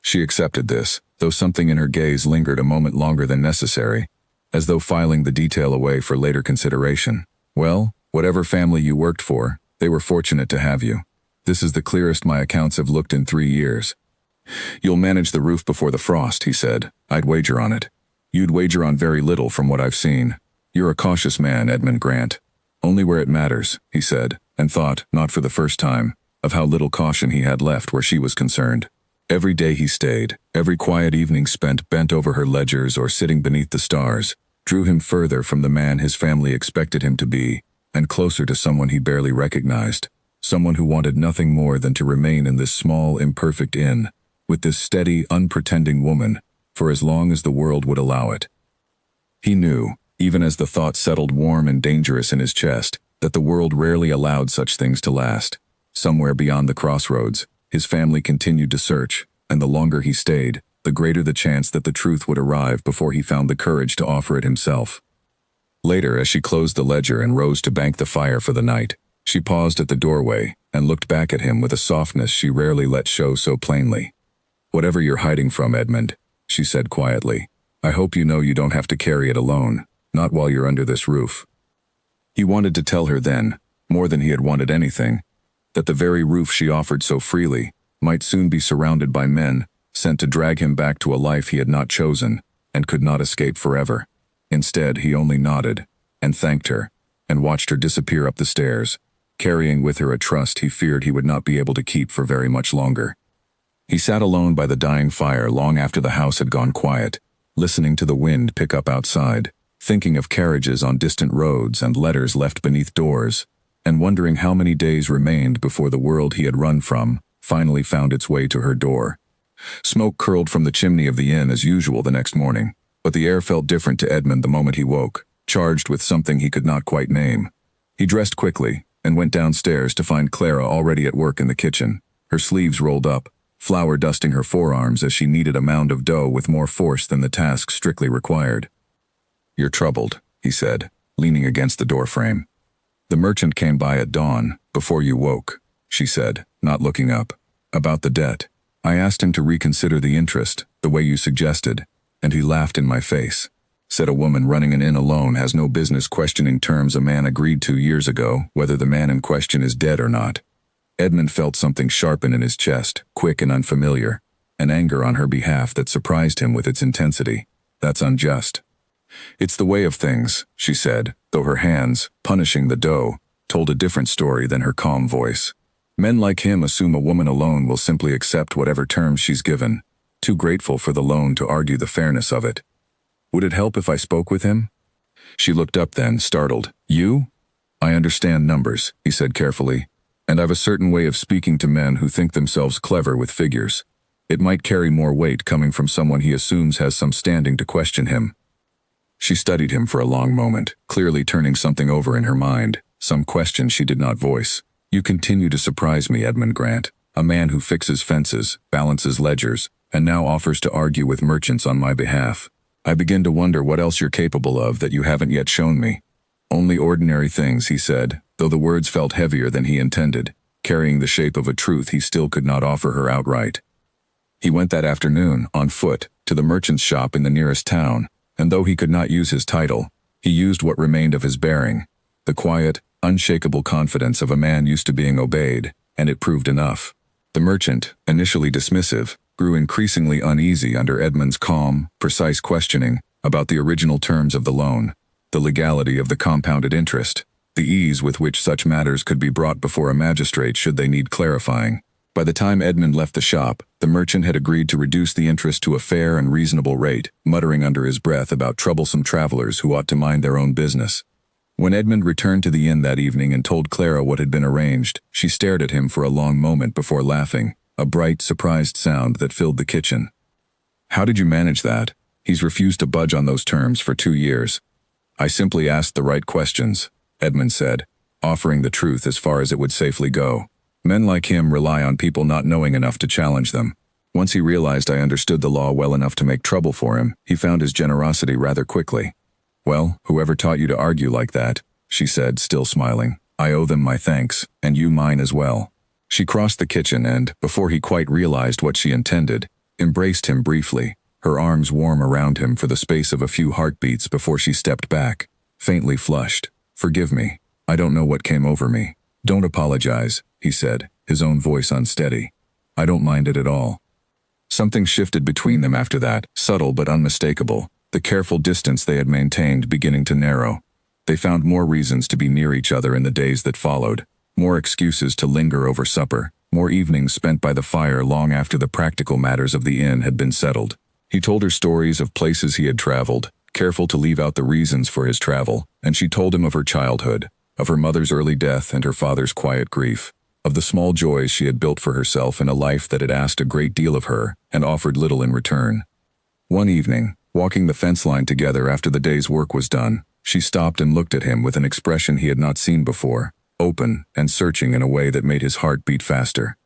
She accepted this, though something in her gaze lingered a moment longer than necessary, as though filing the detail away for later consideration. "Well, whatever family you worked for, they were fortunate to have you. This is the clearest my accounts have looked in 3 years. You'll manage the roof before the frost," he said. "I'd wager on it." "You'd wager on very little from what I've seen. You're a cautious man, Edmund Grant." "Only where it matters," he said, and thought, not for the first time, of how little caution he had left where she was concerned. Every day he stayed, every quiet evening spent bent over her ledgers or sitting beneath the stars, drew him further from the man his family expected him to be, and closer to someone he barely recognized, someone who wanted nothing more than to remain in this small, imperfect inn, with this steady, unpretending woman, for as long as the world would allow it. He knew, even as the thought settled warm and dangerous in his chest, that the world rarely allowed such things to last. Somewhere beyond the crossroads, his family continued to search, and the longer he stayed, the greater the chance that the truth would arrive before he found the courage to offer it himself. Later, as she closed the ledger and rose to bank the fire for the night, she paused at the doorway and looked back at him with a softness she rarely let show so plainly. "Whatever you're hiding from, Edmund," she said quietly, "I hope you know you don't have to carry it alone, not while you're under this roof." He wanted to tell her then, more than he had wanted anything, that the very roof she offered so freely might soon be surrounded by men sent to drag him back to a life he had not chosen and could not escape forever. Instead, he only nodded and thanked her and watched her disappear up the stairs, carrying with her a trust he feared he would not be able to keep for very much longer. He sat alone by the dying fire long after the house had gone quiet, listening to the wind pick up outside, thinking of carriages on distant roads and letters left beneath doors, and wondering how many days remained before the world he had run from finally found its way to her door. Smoke curled from the chimney of the inn as usual the next morning, But the air felt different to Edmund the moment he woke, charged with something he could not quite name. He dressed quickly and went downstairs to find Clara already at work in the kitchen, her sleeves rolled up, flour dusting her forearms as she kneaded a mound of dough with more force than the task strictly required. "You're troubled," he said, leaning against the doorframe. "The merchant came by at dawn, before you woke," she said, not looking up. "About the debt. I asked him to reconsider the interest, the way you suggested, and he laughed in my face. Said a woman running an inn alone has no business questioning terms a man agreed to years ago, whether the man in question is dead or not." Edmund felt something sharpen in his chest, quick and unfamiliar, an anger on her behalf that surprised him with its intensity. "That's unjust." "It's the way of things," she said, though her hands, punishing the dough, told a different story than her calm voice. "Men like him assume a woman alone will simply accept whatever terms she's given, too grateful for the loan to argue the fairness of it. Would it help if I spoke with him?" She looked up then, startled. "You?" "I understand numbers," he said carefully, "and I've a certain way of speaking to men who think themselves clever with figures. It might carry more weight coming from someone he assumes has some standing to question him." She studied him for a long moment, clearly turning something over in her mind, some question she did not voice. "You continue to surprise me, Edmund Grant, a man who fixes fences, balances ledgers, and now offers to argue with merchants on my behalf. I begin to wonder what else you're capable of that you haven't yet shown me." "Only ordinary things," he said, though the words felt heavier than he intended, carrying the shape of a truth he still could not offer her outright. He went that afternoon, on foot, to the merchant's shop in the nearest town, and though he could not use his title, he used what remained of his bearing, the quiet, unshakable confidence of a man used to being obeyed, and it proved enough. The merchant, initially dismissive, grew increasingly uneasy under Edmund's calm, precise questioning about the original terms of the loan, the legality of the compounded interest, the ease with which such matters could be brought before a magistrate should they need clarifying. By the time Edmund left the shop, the merchant had agreed to reduce the interest to a fair and reasonable rate, muttering under his breath about troublesome travelers who ought to mind their own business. When Edmund returned to the inn that evening and told Clara what had been arranged, she stared at him for a long moment before laughing, a bright, surprised sound that filled the kitchen. "How did you manage that? He's refused to budge on those terms for 2 years." "I simply asked the right questions," Edmund said, offering the truth as far as it would safely go. "Men like him rely on people not knowing enough to challenge them. Once he realized I understood the law well enough to make trouble for him, he found his generosity rather quickly." "Well, whoever taught you to argue like that," she said, still smiling, "I owe them my thanks, and you mine as well." She crossed the kitchen and, before he quite realized what she intended, embraced him briefly, her arms warm around him for the space of a few heartbeats before she stepped back, faintly flushed. "Forgive me. I don't know what came over me." "Don't apologize," he said, his own voice unsteady. "I don't mind it at all." Something shifted between them after that, subtle but unmistakable, the careful distance they had maintained beginning to narrow. They found more reasons to be near each other in the days that followed, more excuses to linger over supper, more evenings spent by the fire long after the practical matters of the inn had been settled. He told her stories of places he had traveled, careful to leave out the reasons for his travel, and she told him of her childhood, of her mother's early death and her father's quiet grief, of the small joys she had built for herself in a life that had asked a great deal of her and offered little in return. One evening, walking the fence line together after the day's work was done, she stopped and looked at him with an expression he had not seen before, open and searching in a way that made his heart beat faster.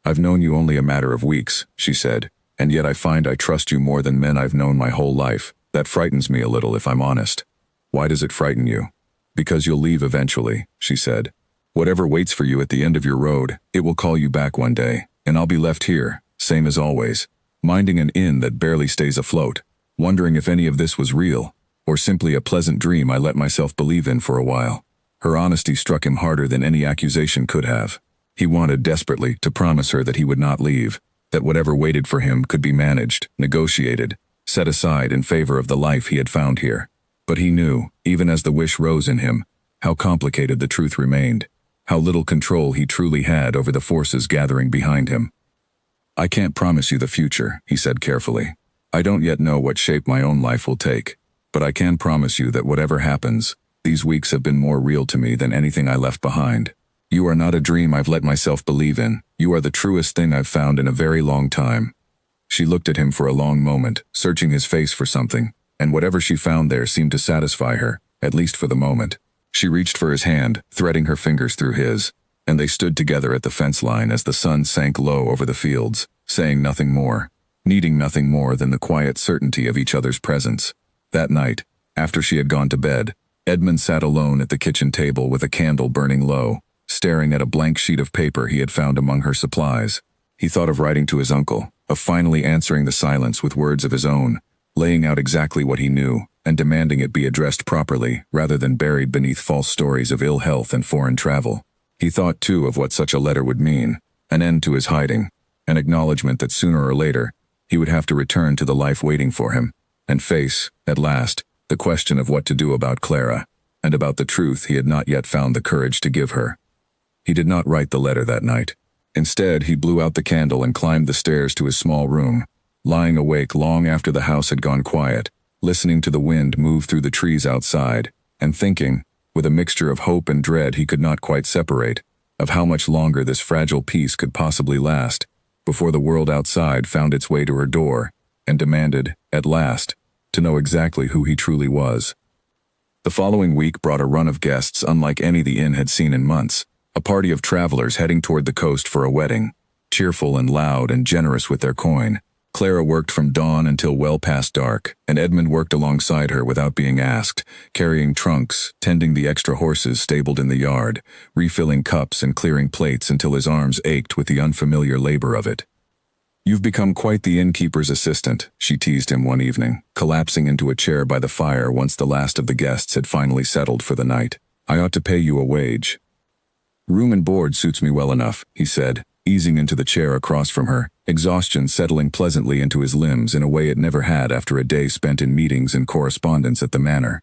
"I've known you only a matter of weeks," she said, "and yet I find I trust you more than men I've known my whole life. That frightens me a little if I'm honest." "Why does it frighten you?" "Because you'll leave eventually," she said. "Whatever waits for you at the end of your road, it will call you back one day, and I'll be left here, same as always, minding an inn that barely stays afloat, wondering if any of this was real, or simply a pleasant dream I let myself believe in for a while." Her honesty struck him harder than any accusation could have. He wanted desperately to promise her that he would not leave, that whatever waited for him could be managed, negotiated, set aside in favor of the life he had found here. But he knew, even as the wish rose in him, how complicated the truth remained, how little control he truly had over the forces gathering behind him. "I can't promise you the future," he said carefully. "I don't yet know what shape my own life will take, but I can promise you that whatever happens, these weeks have been more real to me than anything I left behind. You are not a dream I've let myself believe in. You are the truest thing I've found in a very long time." She looked at him for a long moment, searching his face for something, and whatever she found there seemed to satisfy her, at least for the moment. She reached for his hand, threading her fingers through his, and they stood together at the fence line as the sun sank low over the fields, saying nothing more, needing nothing more than the quiet certainty of each other's presence. That night, after she had gone to bed, Edmund sat alone at the kitchen table with a candle burning low, staring at a blank sheet of paper he had found among her supplies. He thought of writing to his uncle, of finally answering the silence with words of his own, laying out exactly what he knew, and demanding it be addressed properly, rather than buried beneath false stories of ill health and foreign travel. He thought, too, of what such a letter would mean, an end to his hiding, an acknowledgement that sooner or later, he would have to return to the life waiting for him, and face, at last, the question of what to do about Clara, and about the truth he had not yet found the courage to give her. He did not write the letter that night. Instead, he blew out the candle and climbed the stairs to his small room, lying awake long after the house had gone quiet, listening to the wind move through the trees outside, and thinking, with a mixture of hope and dread he could not quite separate, of how much longer this fragile peace could possibly last, before the world outside found its way to her door, and demanded, at last, to know exactly who he truly was. The following week brought a run of guests unlike any the inn had seen in months, a party of travelers heading toward the coast for a wedding, cheerful and loud and generous with their coin. Clara worked from dawn until well past dark, and Edmund worked alongside her without being asked, carrying trunks, tending the extra horses stabled in the yard, refilling cups and clearing plates until his arms ached with the unfamiliar labor of it. "You've become quite the innkeeper's assistant," she teased him one evening, collapsing into a chair by the fire once the last of the guests had finally settled for the night. "I ought to pay you a wage." "Room and board suits me well enough," he said, easing into the chair across from her, exhaustion settling pleasantly into his limbs in a way it never had after a day spent in meetings and correspondence at the manor.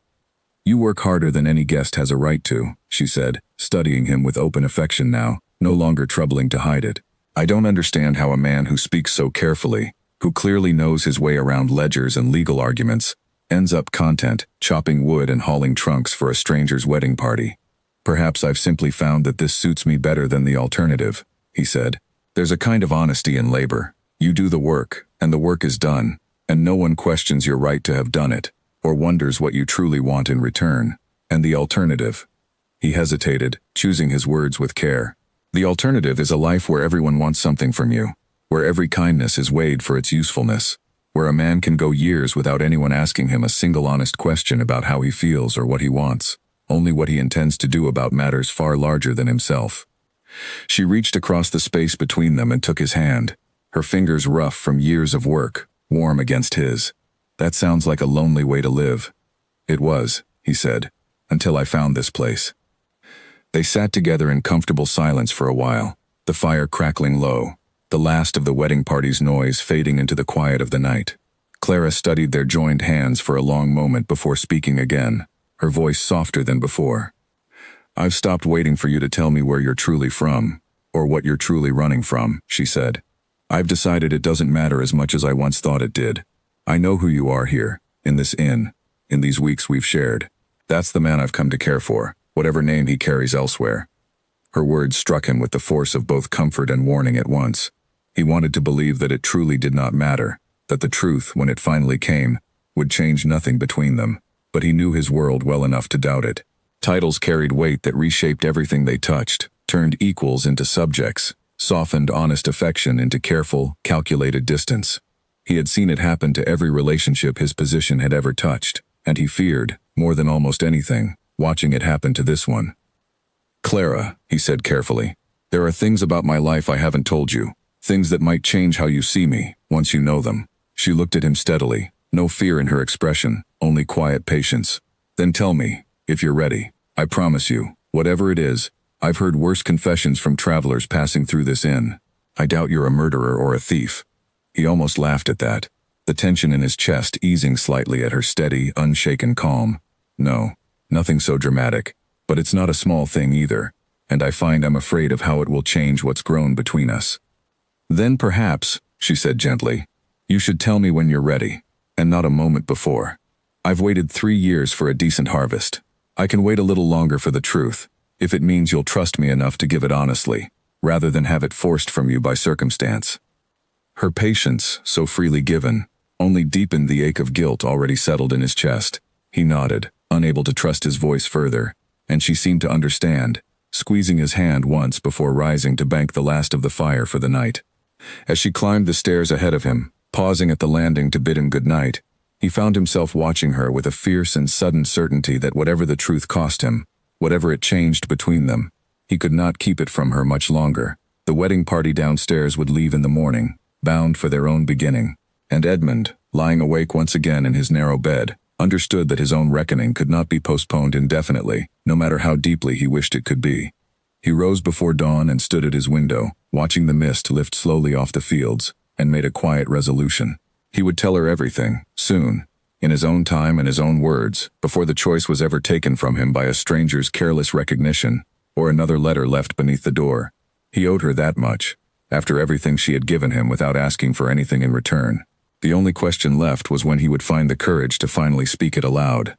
"You work harder than any guest has a right to," she said, studying him with open affection now, no longer troubling to hide it. "I don't understand how a man who speaks so carefully, who clearly knows his way around ledgers and legal arguments, ends up content, chopping wood and hauling trunks for a stranger's wedding party. Perhaps I've simply found that this suits me better than the alternative," he said. "There's a kind of honesty in labor. You do the work, and the work is done, and no one questions your right to have done it, or wonders what you truly want in return. And the alternative—" He hesitated, choosing his words with care. "The alternative is a life where everyone wants something from you, where every kindness is weighed for its usefulness, where a man can go years without anyone asking him a single honest question about how he feels or what he wants, only what he intends to do about matters far larger than himself." She reached across the space between them and took his hand, her fingers rough from years of work, warm against his. "That sounds like a lonely way to live." "It was," he said, "until I found this place." They sat together in comfortable silence for a while, the fire crackling low, the last of the wedding party's noise fading into the quiet of the night. Clara studied their joined hands for a long moment before speaking again, her voice softer than before. "I've stopped waiting for you to tell me where you're truly from, or what you're truly running from," she said. "I've decided it doesn't matter as much as I once thought it did. I know who you are here, in this inn, in these weeks we've shared. That's the man I've come to care for, whatever name he carries elsewhere." Her words struck him with the force of both comfort and warning at once. He wanted to believe that it truly did not matter, that the truth, when it finally came, would change nothing between them, but he knew his world well enough to doubt it. Titles carried weight that reshaped everything they touched, turned equals into subjects, softened honest affection into careful, calculated distance. He had seen it happen to every relationship his position had ever touched, and he feared, more than almost anything, watching it happen to this one. "Clara," he said carefully, "there are things about my life I haven't told you, things that might change how you see me, once you know them." She looked at him steadily, no fear in her expression, only quiet patience. "Then tell me, if you're ready. I promise you, whatever it is, I've heard worse confessions from travelers passing through this inn. I doubt you're a murderer or a thief." He almost laughed at that, the tension in his chest easing slightly at her steady, unshaken calm. "No, nothing so dramatic, but it's not a small thing either, and I find I'm afraid of how it will change what's grown between us." "Then perhaps," she said gently, "you should tell me when you're ready, and not a moment before. I've waited 3 years for a decent harvest. I can wait a little longer for the truth, if it means you'll trust me enough to give it honestly, rather than have it forced from you by circumstance." Her patience, so freely given, only deepened the ache of guilt already settled in his chest. He nodded, unable to trust his voice further, and she seemed to understand, squeezing his hand once before rising to bank the last of the fire for the night. As she climbed the stairs ahead of him, pausing at the landing to bid him good night, he found himself watching her with a fierce and sudden certainty that whatever the truth cost him, whatever it changed between them, he could not keep it from her much longer. The wedding party downstairs would leave in the morning, bound for their own beginning, and Edmund, lying awake once again in his narrow bed, understood that his own reckoning could not be postponed indefinitely, no matter how deeply he wished it could be. He rose before dawn and stood at his window, watching the mist lift slowly off the fields, and made a quiet resolution. He would tell her everything, soon, in his own time and his own words, before the choice was ever taken from him by a stranger's careless recognition, or another letter left beneath the door. He owed her that much, after everything she had given him without asking for anything in return. The only question left was when he would find the courage to finally speak it aloud.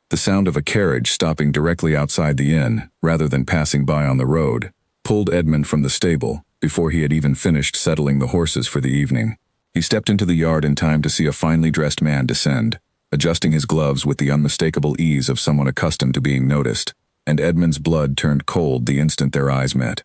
The sound of a carriage stopping directly outside the inn, rather than passing by on the road, pulled Edmund from the stable, before he had even finished settling the horses for the evening. He stepped into the yard in time to see a finely dressed man descend, adjusting his gloves with the unmistakable ease of someone accustomed to being noticed, and Edmund's blood turned cold the instant their eyes met.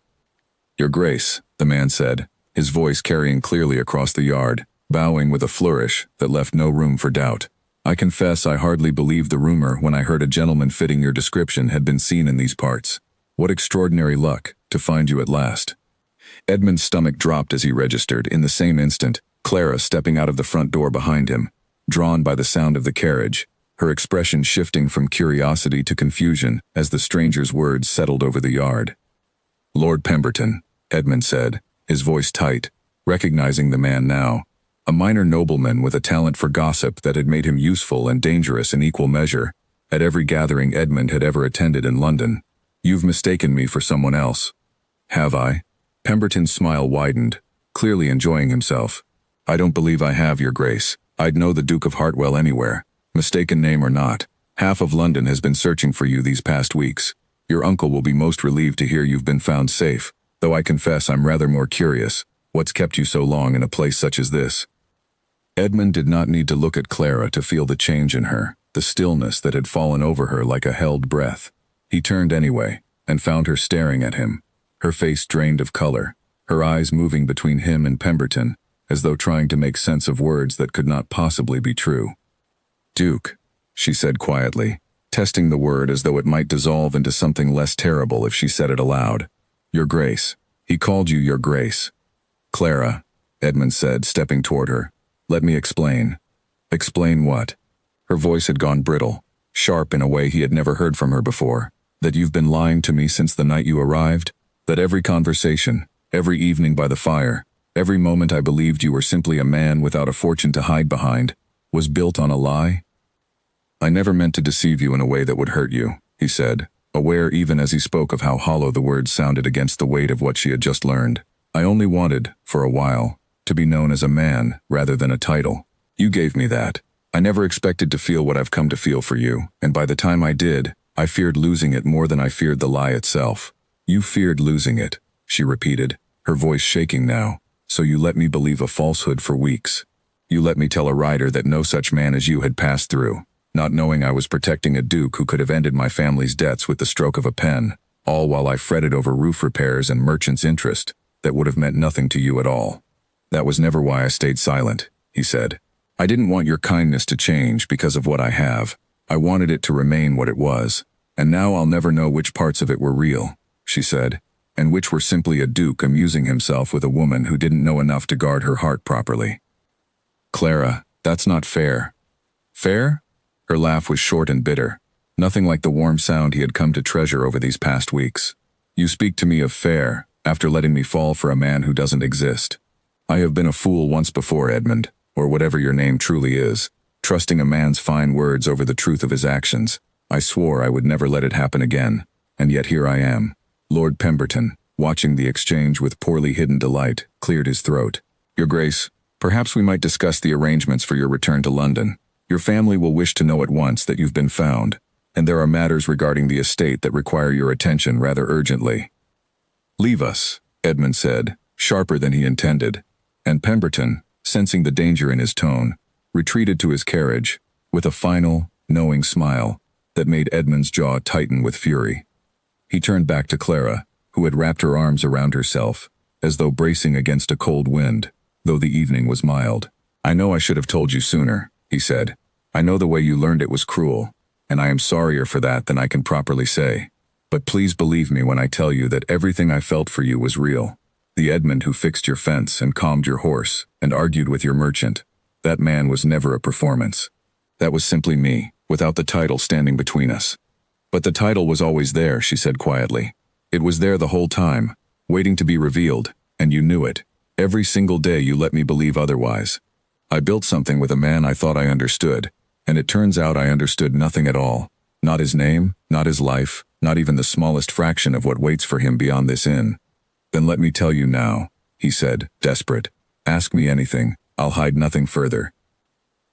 "Your Grace," the man said, his voice carrying clearly across the yard, bowing with a flourish that left no room for doubt. "I confess I hardly believed the rumor when I heard a gentleman fitting your description had been seen in these parts. What extraordinary luck, to find you at last." Edmund's stomach dropped as he registered, in the same instant, Clara stepping out of the front door behind him, drawn by the sound of the carriage, her expression shifting from curiosity to confusion as the stranger's words settled over the yard. "Lord Pemberton," Edmund said, his voice tight, recognizing the man now. A minor nobleman with a talent for gossip that had made him useful and dangerous in equal measure, at every gathering Edmund had ever attended in London. "You've mistaken me for someone else." "Have I?" Pemberton's smile widened, clearly enjoying himself. "I don't believe I have, Your Grace. I'd know the Duke of Hartwell anywhere. Mistaken name or not, half of London has been searching for you these past weeks. Your uncle will be most relieved to hear you've been found safe, though I confess I'm rather more curious. What's kept you so long in a place such as this?" Edmund did not need to look at Clara to feel the change in her, the stillness that had fallen over her like a held breath. He turned anyway, and found her staring at him, her face drained of color, her eyes moving between him and Pemberton, as though trying to make sense of words that could not possibly be true. "Duke," she said quietly, testing the word as though it might dissolve into something less terrible if she said it aloud. "Your Grace. He called you Your Grace." "Clara," Edmund said, stepping toward her. "Let me explain." "Explain what?" Her voice had gone brittle, sharp in a way he had never heard from her before. "That you've been lying to me since the night you arrived? That every conversation, every evening by the fire, every moment I believed you were simply a man without a fortune to hide behind, was built on a lie?" "I never meant to deceive you in a way that would hurt you," he said, aware even as he spoke of how hollow the words sounded against the weight of what she had just learned. "I only wanted, for a while, to be known as a man rather than a title. You gave me that. I never expected to feel what I've come to feel for you, and by the time I did, I feared losing it more than I feared the lie itself." "You feared losing it," she repeated, her voice shaking now. "So you let me believe a falsehood for weeks. You let me tell a writer that no such man as you had passed through, not knowing I was protecting a duke who could have ended my family's debts with the stroke of a pen, all while I fretted over roof repairs and merchant's interest that would have meant nothing to you at all." "That was never why I stayed silent," he said. "I didn't want your kindness to change because of what I have. I wanted it to remain what it was. And now I'll never know which parts of it were real," she said, "and which were simply a duke amusing himself with a woman who didn't know enough to guard her heart properly." "Clara, that's not fair." "Fair?" Her laugh was short and bitter, nothing like the warm sound he had come to treasure over these past weeks. "You speak to me of fair, after letting me fall for a man who doesn't exist. I have been a fool once before, Edmund, or whatever your name truly is, trusting a man's fine words over the truth of his actions. I swore I would never let it happen again, and yet here I am." Lord Pemberton, watching the exchange with poorly hidden delight, cleared his throat. "Your Grace, perhaps we might discuss the arrangements for your return to London. Your family will wish to know at once that you've been found, and there are matters regarding the estate that require your attention rather urgently." "Leave us," Edmund said, sharper than he intended, and Pemberton, sensing the danger in his tone, retreated to his carriage, with a final, knowing smile that made Edmund's jaw tighten with fury. He turned back to Clara, who had wrapped her arms around herself, as though bracing against a cold wind, though the evening was mild. "I know I should have told you sooner," he said. "I know the way you learned it was cruel, and I am sorrier for that than I can properly say. But please believe me when I tell you that everything I felt for you was real. The Edmund who fixed your fence and calmed your horse and argued with your merchant, that man was never a performance. That was simply me, without the title standing between us." "But the title was always there," she said quietly. "It was there the whole time, waiting to be revealed, and you knew it. Every single day you let me believe otherwise. I built something with a man I thought I understood, and it turns out I understood nothing at all. Not his name, not his life, not even the smallest fraction of what waits for him beyond this inn. Then let me tell you now," he said, desperate. "Ask me anything, I'll hide nothing further."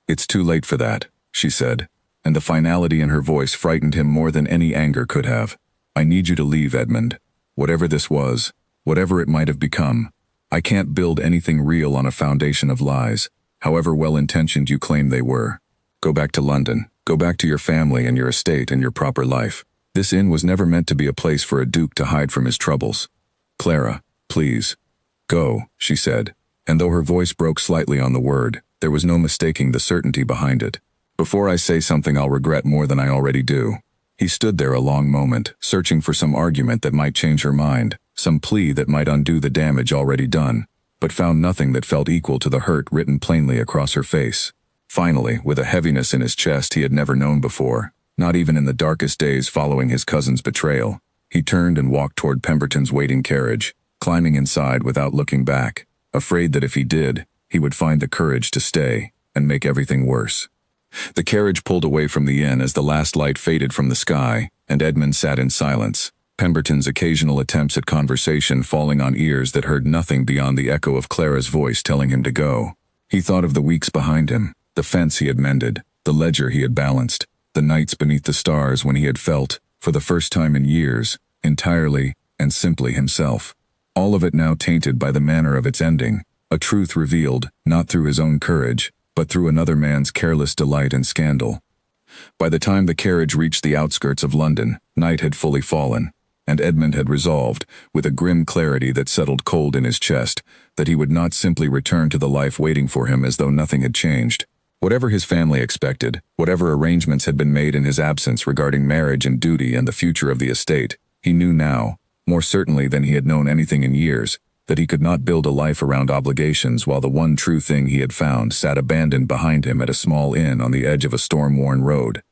"It's too late for that," she said, and the finality in her voice frightened him more than any anger could have. "I need you to leave, Edmund. Whatever this was, whatever it might have become. I can't build anything real on a foundation of lies, however well-intentioned you claim they were. Go back to London. Go back to your family and your estate and your proper life. This inn was never meant to be a place for a duke to hide from his troubles. Clara, please. Go," she said, and though her voice broke slightly on the word, there was no mistaking the certainty behind it. "Before I say something I'll regret more than I already do." He stood there a long moment, searching for some argument that might change her mind, some plea that might undo the damage already done, but found nothing that felt equal to the hurt written plainly across her face. Finally, with a heaviness in his chest he had never known before, not even in the darkest days following his cousin's betrayal, he turned and walked toward Pemberton's waiting carriage, climbing inside without looking back, afraid that if he did, he would find the courage to stay and make everything worse. The carriage pulled away from the inn as the last light faded from the sky, and Edmund sat in silence, Pemberton's occasional attempts at conversation falling on ears that heard nothing beyond the echo of Clara's voice telling him to go. He thought of the weeks behind him, the fence he had mended, the ledger he had balanced, the nights beneath the stars when he had felt, for the first time in years, entirely and simply himself. All of it now tainted by the manner of its ending, a truth revealed, not through his own courage, but through another man's careless delight and scandal. By the time the carriage reached the outskirts of London, night had fully fallen, and Edmund had resolved, with a grim clarity that settled cold in his chest, that he would not simply return to the life waiting for him as though nothing had changed. Whatever his family expected, whatever arrangements had been made in his absence regarding marriage and duty and the future of the estate, he knew now, more certainly than he had known anything in years, that he could not build a life around obligations while the one true thing he had found sat abandoned behind him at a small inn on the edge of a storm-worn road.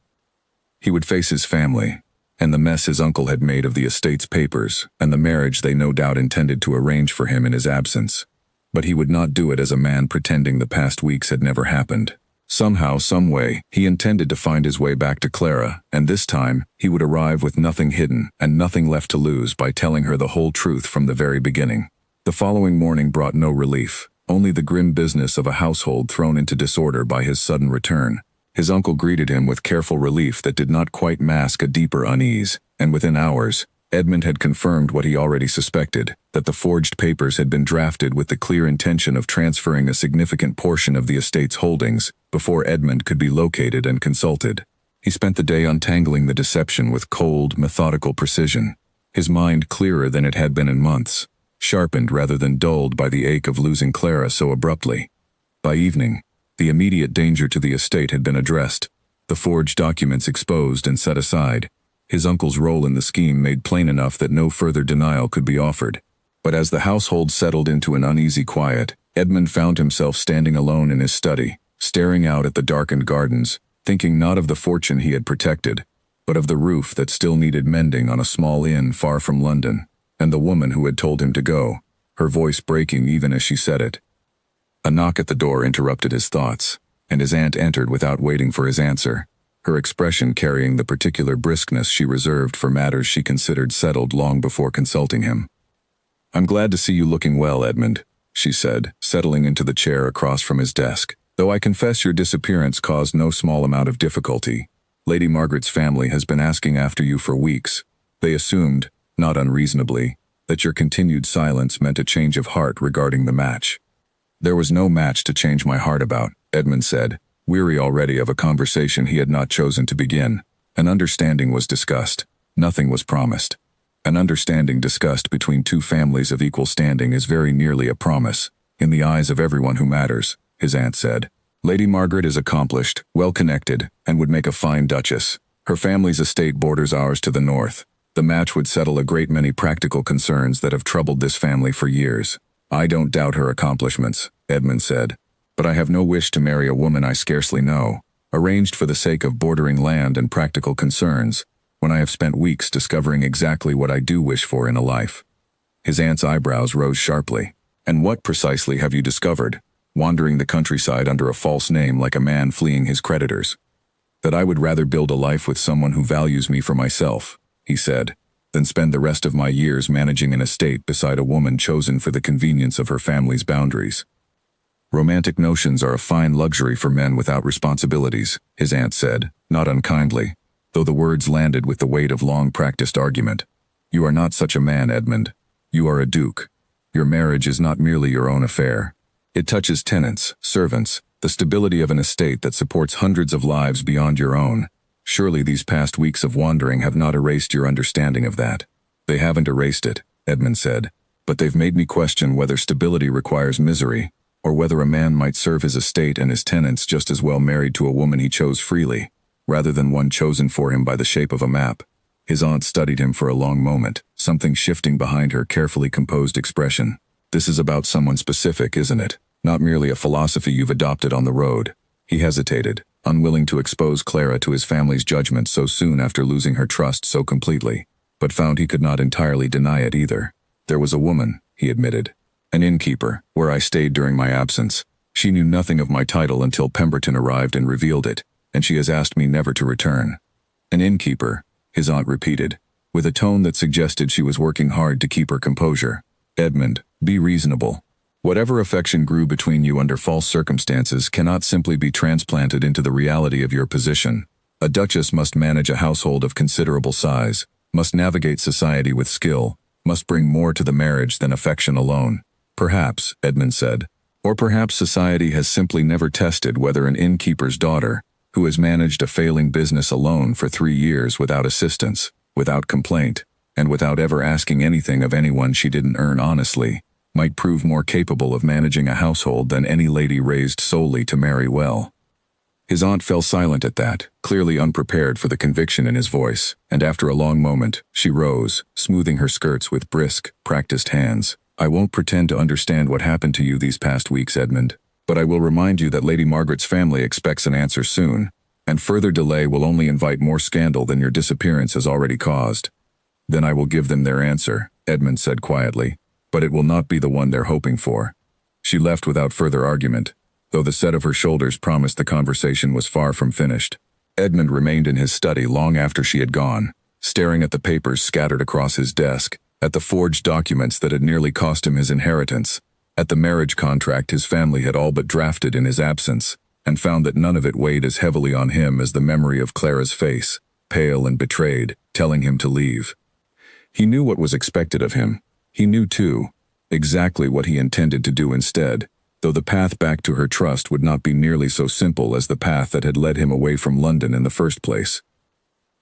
He would face his family, and the mess his uncle had made of the estate's papers, and the marriage they no doubt intended to arrange for him in his absence. But he would not do it as a man pretending the past weeks had never happened. Somehow, someway, he intended to find his way back to Clara, and this time, he would arrive with nothing hidden and nothing left to lose by telling her the whole truth from the very beginning. The following morning brought no relief, only the grim business of a household thrown into disorder by his sudden return. His uncle greeted him with careful relief that did not quite mask a deeper unease, and within hours, Edmund had confirmed what he already suspected, that the forged papers had been drafted with the clear intention of transferring a significant portion of the estate's holdings before Edmund could be located and consulted. He spent the day untangling the deception with cold, methodical precision, his mind clearer than it had been in months, sharpened rather than dulled by the ache of losing Clara so abruptly. By evening, the immediate danger to the estate had been addressed, the forged documents exposed and set aside, his uncle's role in the scheme made plain enough that no further denial could be offered. But as the household settled into an uneasy quiet, Edmund found himself standing alone in his study, staring out at the darkened gardens, thinking not of the fortune he had protected, but of the roof that still needed mending on a small inn far from London, and the woman who had told him to go, her voice breaking even as she said it. A knock at the door interrupted his thoughts, and his aunt entered without waiting for his answer, her expression carrying the particular briskness she reserved for matters she considered settled long before consulting him. "I'm glad to see you looking well, Edmund," she said, settling into the chair across from his desk, "though I confess your disappearance caused no small amount of difficulty. Lady Margaret's family has been asking after you for weeks. They assumed, not unreasonably, that your continued silence meant a change of heart regarding the match." "There was no match to change my heart about," Edmund said, weary already of a conversation he had not chosen to begin. An understanding was discussed. Nothing was promised. An understanding discussed between two families of equal standing is very nearly a promise, in the eyes of everyone who matters, his aunt said. Lady Margaret is accomplished, well-connected, and would make a fine duchess. Her family's estate borders ours to the north. The match would settle a great many practical concerns that have troubled this family for years. I don't doubt her accomplishments, Edmund said. But I have no wish to marry a woman I scarcely know, arranged for the sake of bordering land and practical concerns, when I have spent weeks discovering exactly what I do wish for in a life. His aunt's eyebrows rose sharply. And what precisely have you discovered? Wandering the countryside under a false name like a man fleeing his creditors. That I would rather build a life with someone who values me for myself, he said, than spend the rest of my years managing an estate beside a woman chosen for the convenience of her family's boundaries. Romantic notions are a fine luxury for men without responsibilities, his aunt said, not unkindly, though the words landed with the weight of long-practiced argument. You are not such a man, Edmund. You are a duke. Your marriage is not merely your own affair. It touches tenants, servants, the stability of an estate that supports hundreds of lives beyond your own. Surely these past weeks of wandering have not erased your understanding of that. They haven't erased it, Edmund said, but they've made me question whether stability requires misery, or whether a man might serve his estate and his tenants just as well married to a woman he chose freely, rather than one chosen for him by the shape of a map. His aunt studied him for a long moment, something shifting behind her carefully composed expression. This is about someone specific, isn't it? Not merely a philosophy you've adopted on the road. He hesitated, unwilling to expose Clara to his family's judgment so soon after losing her trust so completely, but found he could not entirely deny it either. There was a woman, he admitted. An innkeeper, where I stayed during my absence. She knew nothing of my title until Pemberton arrived and revealed it, and she has asked me never to return. An innkeeper, his aunt repeated, with a tone that suggested she was working hard to keep her composure. Edmund, be reasonable. Whatever affection grew between you under false circumstances cannot simply be transplanted into the reality of your position. A duchess must manage a household of considerable size, must navigate society with skill, must bring more to the marriage than affection alone. Perhaps, Edmund said, or perhaps society has simply never tested whether an innkeeper's daughter, who has managed a failing business alone for 3 years without assistance, without complaint, and without ever asking anything of anyone she didn't earn honestly, might prove more capable of managing a household than any lady raised solely to marry well. His aunt fell silent at that, clearly unprepared for the conviction in his voice, and after a long moment, she rose, smoothing her skirts with brisk, practiced hands. I won't pretend to understand what happened to you these past weeks, Edmund, but I will remind you that Lady Margaret's family expects an answer soon, and further delay will only invite more scandal than your disappearance has already caused. Then I will give them their answer, Edmund said quietly, but it will not be the one they're hoping for. She left without further argument, though the set of her shoulders promised the conversation was far from finished. Edmund remained in his study long after she had gone, staring at the papers scattered across his desk, at the forged documents that had nearly cost him his inheritance, at the marriage contract his family had all but drafted in his absence, and found that none of it weighed as heavily on him as the memory of Clara's face, pale and betrayed, telling him to leave. He knew what was expected of him. He knew, too, exactly what he intended to do instead, though the path back to her trust would not be nearly so simple as the path that had led him away from London in the first place.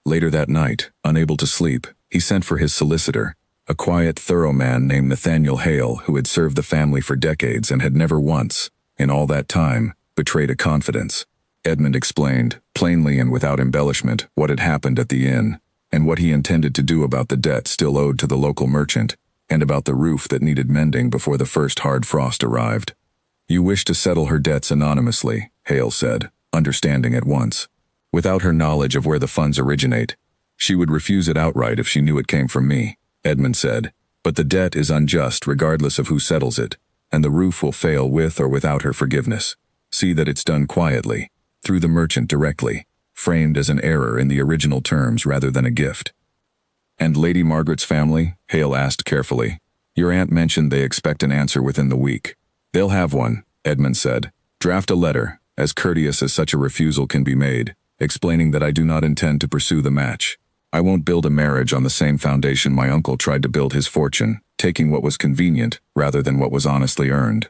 Later that night, unable to sleep, he sent for his solicitor, a quiet, thorough man named Nathaniel Hale, who had served the family for decades and had never once, in all that time, betrayed a confidence. Edmund explained, plainly and without embellishment, what had happened at the inn, and what he intended to do about the debt still owed to the local merchant, and about the roof that needed mending before the first hard frost arrived. You wish to settle her debts anonymously, Hale said, understanding at once. Without her knowledge of where the funds originate. She would refuse it outright if she knew it came from me, Edmund said, but the debt is unjust regardless of who settles it, and the roof will fail with or without her forgiveness. See that it's done quietly, through the merchant directly, framed as an error in the original terms rather than a gift. And Lady Margaret's family? Hale asked carefully. Your aunt mentioned they expect an answer within the week. They'll have one, Edmund said. Draft a letter, as courteous as such a refusal can be made, explaining that I do not intend to pursue the match. I won't build a marriage on the same foundation my uncle tried to build his fortune, taking what was convenient rather than what was honestly earned.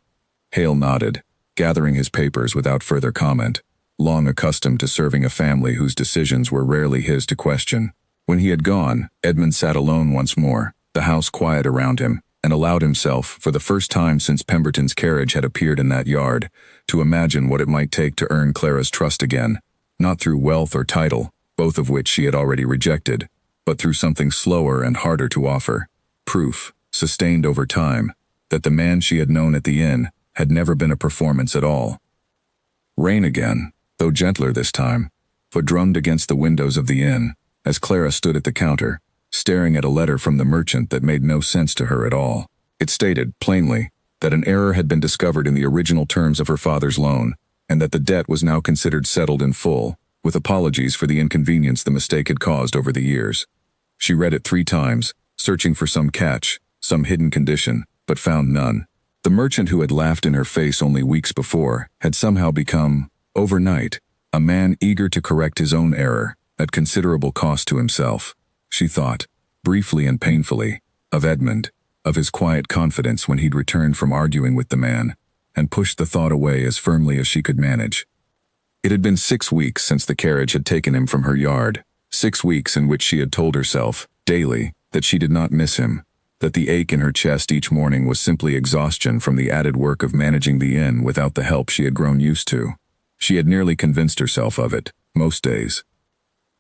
Hale nodded, gathering his papers without further comment. long accustomed to serving a family whose decisions were rarely his to question. When he had gone, Edmund sat alone once more, the house quiet around him, and allowed himself, for the first time since Pemberton's carriage had appeared in that yard, to imagine what it might take to earn Clara's trust again, not through wealth or title, both of which she had already rejected, but through something slower and harder to offer. Proof, sustained over time, that the man she had known at the inn had never been a performance at all. Rain again, though gentler this time, but drummed against the windows of the inn, as Clara stood at the counter, staring at a letter from the merchant that made no sense to her at all. It stated, plainly, that an error had been discovered in the original terms of her father's loan, and that the debt was now considered settled in full, with apologies for the inconvenience the mistake had caused over the years. She read it 3 times, searching for some catch, some hidden condition, but found none. The merchant who had laughed in her face only weeks before had somehow become, overnight, a man eager to correct his own error, at considerable cost to himself. She thought, briefly and painfully, of Edmund, of his quiet confidence when he'd returned from arguing with the man, and pushed the thought away as firmly as she could manage. It had been 6 weeks since the carriage had taken him from her yard, 6 weeks in which she had told herself, daily, that she did not miss him, that the ache in her chest each morning was simply exhaustion from the added work of managing the inn without the help she had grown used to. She had nearly convinced herself of it, most days.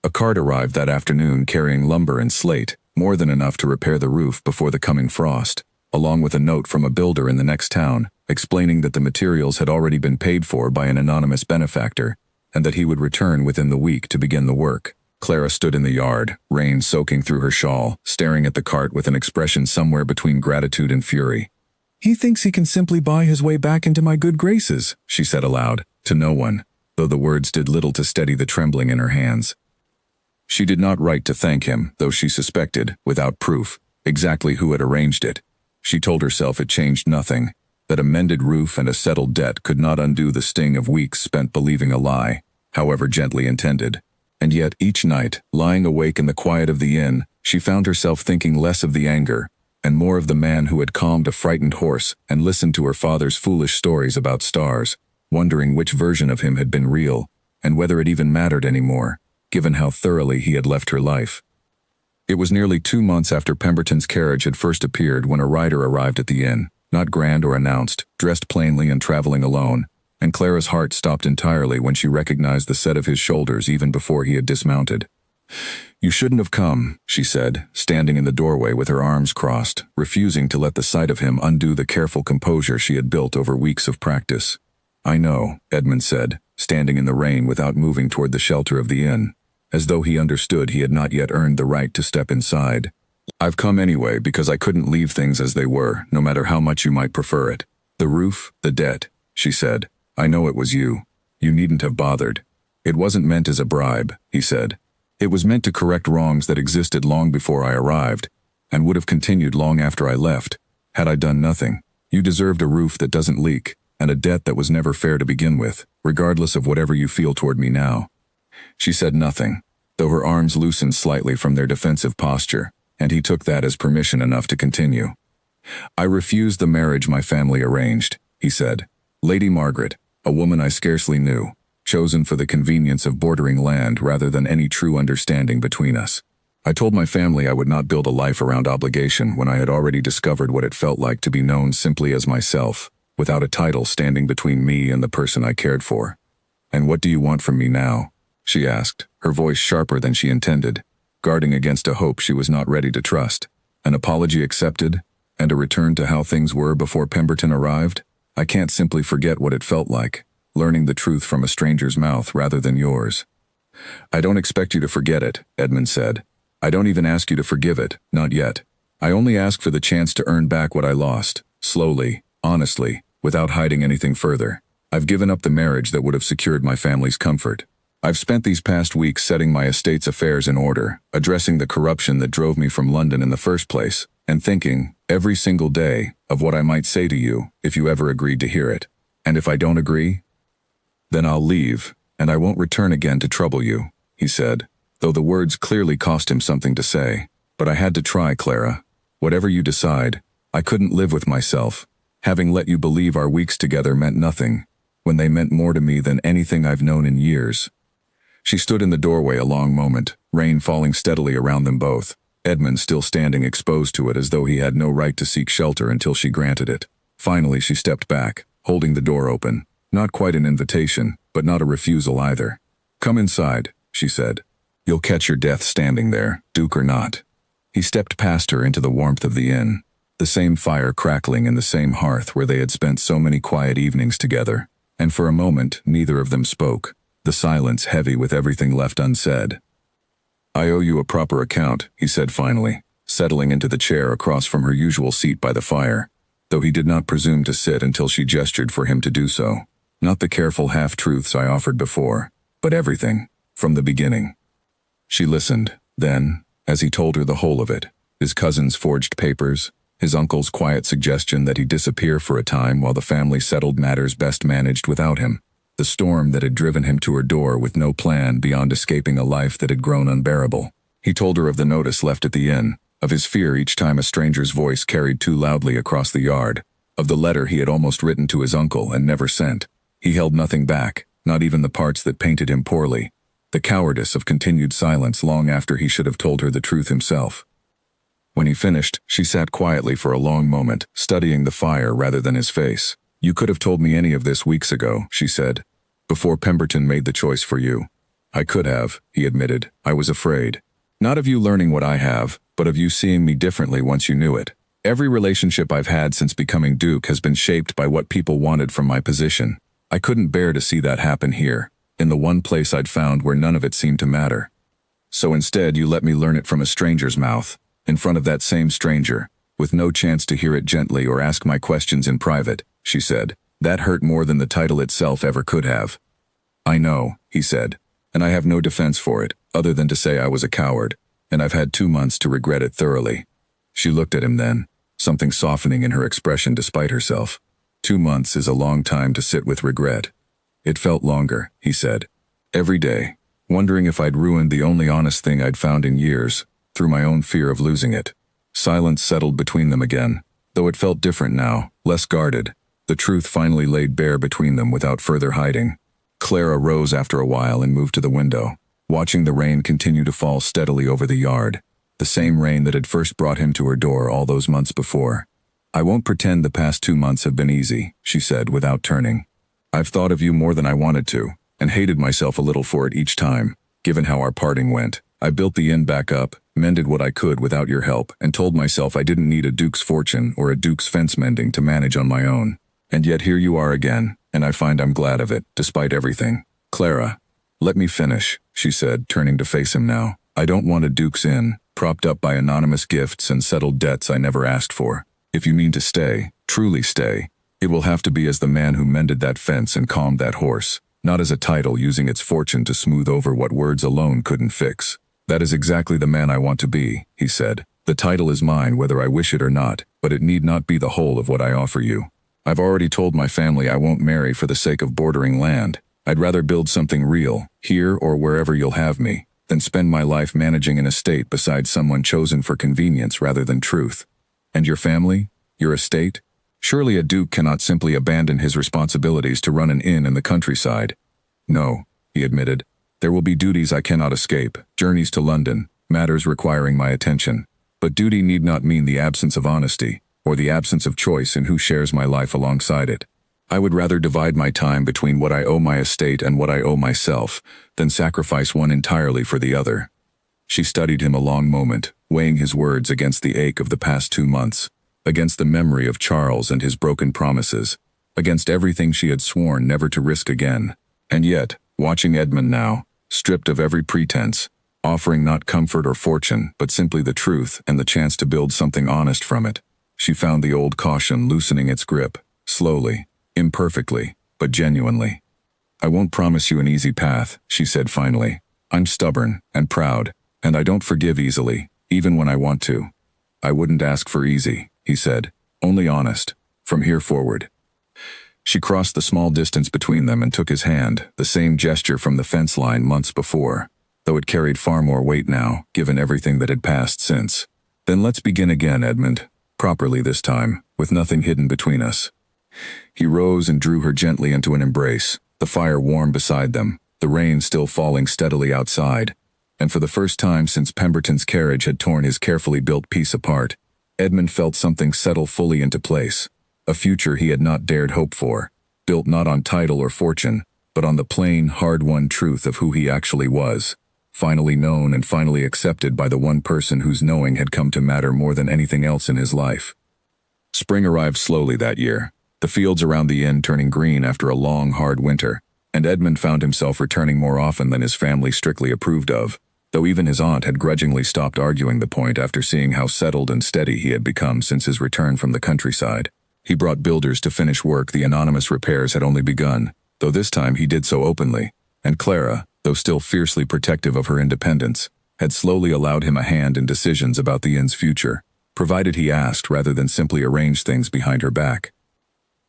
A cart arrived that afternoon carrying lumber and slate, more than enough to repair the roof before the coming frost, along with a note from a builder in the next town, explaining that the materials had already been paid for by an anonymous benefactor, and that he would return within the week to begin the work. Clara stood in the yard, rain soaking through her shawl, staring at the cart with an expression somewhere between gratitude and fury. "He thinks he can simply buy his way back into my good graces," she said aloud, to no one, though the words did little to steady the trembling in her hands. She did not write to thank him, though she suspected, without proof, exactly who had arranged it. She told herself it changed nothing, that a mended roof and a settled debt could not undo the sting of weeks spent believing a lie, however gently intended. And yet each night, lying awake in the quiet of the inn, she found herself thinking less of the anger, and more of the man who had calmed a frightened horse and listened to her father's foolish stories about stars, wondering which version of him had been real, and whether it even mattered anymore, given how thoroughly he had left her life. It was nearly 2 months after Pemberton's carriage had first appeared when a rider arrived at the inn, not grand or announced, dressed plainly and traveling alone, and Clara's heart stopped entirely when she recognized the set of his shoulders even before he had dismounted. "You shouldn't have come," she said, standing in the doorway with her arms crossed, refusing to let the sight of him undo the careful composure she had built over weeks of practice. "I know," Edmund said, standing in the rain without moving toward the shelter of the inn, as though he understood he had not yet earned the right to step inside. "I've come anyway because I couldn't leave things as they were, no matter how much you might prefer it. The roof, the debt," she said. "I know it was you. You needn't have bothered. It wasn't meant as a bribe," he said. "It was meant to correct wrongs that existed long before I arrived, and would have continued long after I left, had I done nothing. You deserved a roof that doesn't leak, and a debt that was never fair to begin with, regardless of whatever you feel toward me now." She said nothing, though her arms loosened slightly from their defensive posture, and he took that as permission enough to continue. "I refused the marriage my family arranged," he said. "Lady Margaret, a woman I scarcely knew, chosen for the convenience of bordering land rather than any true understanding between us. I told my family I would not build a life around obligation when I had already discovered what it felt like to be known simply as myself, without a title standing between me and the person I cared for. And what do you want from me now?" she asked, her voice sharper than she intended, guarding against a hope she was not ready to trust. "An apology accepted, and a return to how things were before Pemberton arrived? I can't simply forget what it felt like, learning the truth from a stranger's mouth rather than yours." "I don't expect you to forget it," Edmund said. "I don't even ask you to forgive it, not yet. I only ask for the chance to earn back what I lost, slowly, honestly, without hiding anything further. I've given up the marriage that would have secured my family's comfort. I've spent these past weeks setting my estate's affairs in order, addressing the corruption that drove me from London in the first place, and thinking, every single day, of what I might say to you if you ever agreed to hear it. And if I don't agree, then I'll leave, and I won't return again to trouble you," he said, though the words clearly cost him something to say. "But I had to try, Clara. Whatever you decide, I couldn't live with myself, having let you believe our weeks together meant nothing. when they meant more to me than anything I've known in years. She stood in the doorway a long moment, rain falling steadily around them both, Edmund still standing exposed to it as though he had no right to seek shelter until she granted it. Finally, she stepped back, holding the door open. Not quite an invitation, but not a refusal either. "Come inside," she said. "You'll catch your death standing there, Duke or not." He stepped past her into the warmth of the inn, the same fire crackling in the same hearth where they had spent so many quiet evenings together, and for a moment neither of them spoke, the silence heavy with everything left unsaid. "I owe you a proper account," he said finally, settling into the chair across from her usual seat by the fire, though he did not presume to sit until she gestured for him to do so. "Not the careful half-truths I offered before, but everything, from the beginning." She listened, then, as he told her the whole of it, his cousin's forged papers, his uncle's quiet suggestion that he disappear for a time while the family settled matters best managed without him, the storm that had driven him to her door with no plan beyond escaping a life that had grown unbearable. He told her of the notice left at the inn, of his fear each time a stranger's voice carried too loudly across the yard, of the letter he had almost written to his uncle and never sent. He held nothing back, not even the parts that painted him poorly, the cowardice of continued silence long after he should have told her the truth himself. When he finished, she sat quietly for a long moment, studying the fire rather than his face. "You could have told me any of this weeks ago," she said, "before Pemberton made the choice for you." "I could have," he admitted. "I was afraid. Not of you learning what I have, but of you seeing me differently once you knew it. Every relationship I've had since becoming Duke has been shaped by what people wanted from my position. I couldn't bear to see that happen here, in the one place I'd found where none of it seemed to matter. So instead you let me learn it from a stranger's mouth, in front of that same stranger, with no chance to hear it gently or ask my questions in private," she said. "That hurt more than the title itself ever could have." "I know," he said, "and I have no defense for it, other than to say I was a coward, and I've had 2 months to regret it thoroughly." She looked at him then, something softening in her expression despite herself. 2 months is a long time to sit with regret. "It felt longer," he said. "Every day, wondering if I'd ruined the only honest thing I'd found in years, through my own fear of losing it." Silence settled between them again, though it felt different now, less guarded. The truth finally laid bare between them without further hiding. Clara rose after a while and moved to the window, watching the rain continue to fall steadily over the yard, the same rain that had first brought him to her door all those months before. "I won't pretend the past 2 months have been easy," she said without turning. "I've thought of you more than I wanted to, and hated myself a little for it each time, given how our parting went. I built the inn back up, mended what I could without your help, and told myself I didn't need a duke's fortune or a duke's fence mending to manage on my own. And yet here you are again, and I find I'm glad of it, despite everything. Clara, let me finish," she said, turning to face him now. "I don't want a duke's inn, propped up by anonymous gifts and settled debts I never asked for. If you mean to stay, truly stay, it will have to be as the man who mended that fence and calmed that horse, not as a title using its fortune to smooth over what words alone couldn't fix." "That is exactly the man I want to be," he said. "The title is mine whether I wish it or not, but it need not be the whole of what I offer you. I've already told my family I won't marry for the sake of bordering land. I'd rather build something real, here or wherever you'll have me, than spend my life managing an estate beside someone chosen for convenience rather than truth. And your family? Your estate? Surely a duke cannot simply abandon his responsibilities to run an inn in the countryside." "No," he admitted. "There will be duties I cannot escape, journeys to London, matters requiring my attention. But duty need not mean the absence of honesty, or the absence of choice in who shares my life alongside it. I would rather divide my time between what I owe my estate and what I owe myself, than sacrifice one entirely for the other." She studied him a long moment, weighing his words against the ache of the past 2 months, against the memory of Charles and his broken promises, against everything she had sworn never to risk again. And yet, watching Edmund now, stripped of every pretense, offering not comfort or fortune, but simply the truth and the chance to build something honest from it, she found the old caution loosening its grip, slowly, imperfectly, but genuinely. "I won't promise you an easy path," she said finally. "I'm stubborn and proud, and I don't forgive easily, even when I want to." "I wouldn't ask for easy," he said, "only honest, from here forward." She crossed the small distance between them and took his hand, the same gesture from the fence line months before, though it carried far more weight now, given everything that had passed since. "Then let's begin again, Edmund, properly this time, with nothing hidden between us." He rose and drew her gently into an embrace, the fire warm beside them, the rain still falling steadily outside. And for the first time since Pemberton's carriage had torn his carefully built piece apart, Edmund felt something settle fully into place, a future he had not dared hope for, built not on title or fortune, but on the plain, hard-won truth of who he actually was, finally known and finally accepted by the one person whose knowing had come to matter more than anything else in his life. Spring arrived slowly that year, the fields around the inn turning green after a long, hard winter, and Edmund found himself returning more often than his family strictly approved of, though even his aunt had grudgingly stopped arguing the point after seeing how settled and steady he had become since his return from the countryside. He brought builders to finish work the anonymous repairs had only begun, though this time he did so openly, and Clara, though still fiercely protective of her independence, had slowly allowed him a hand in decisions about the inn's future, provided he asked rather than simply arranged things behind her back.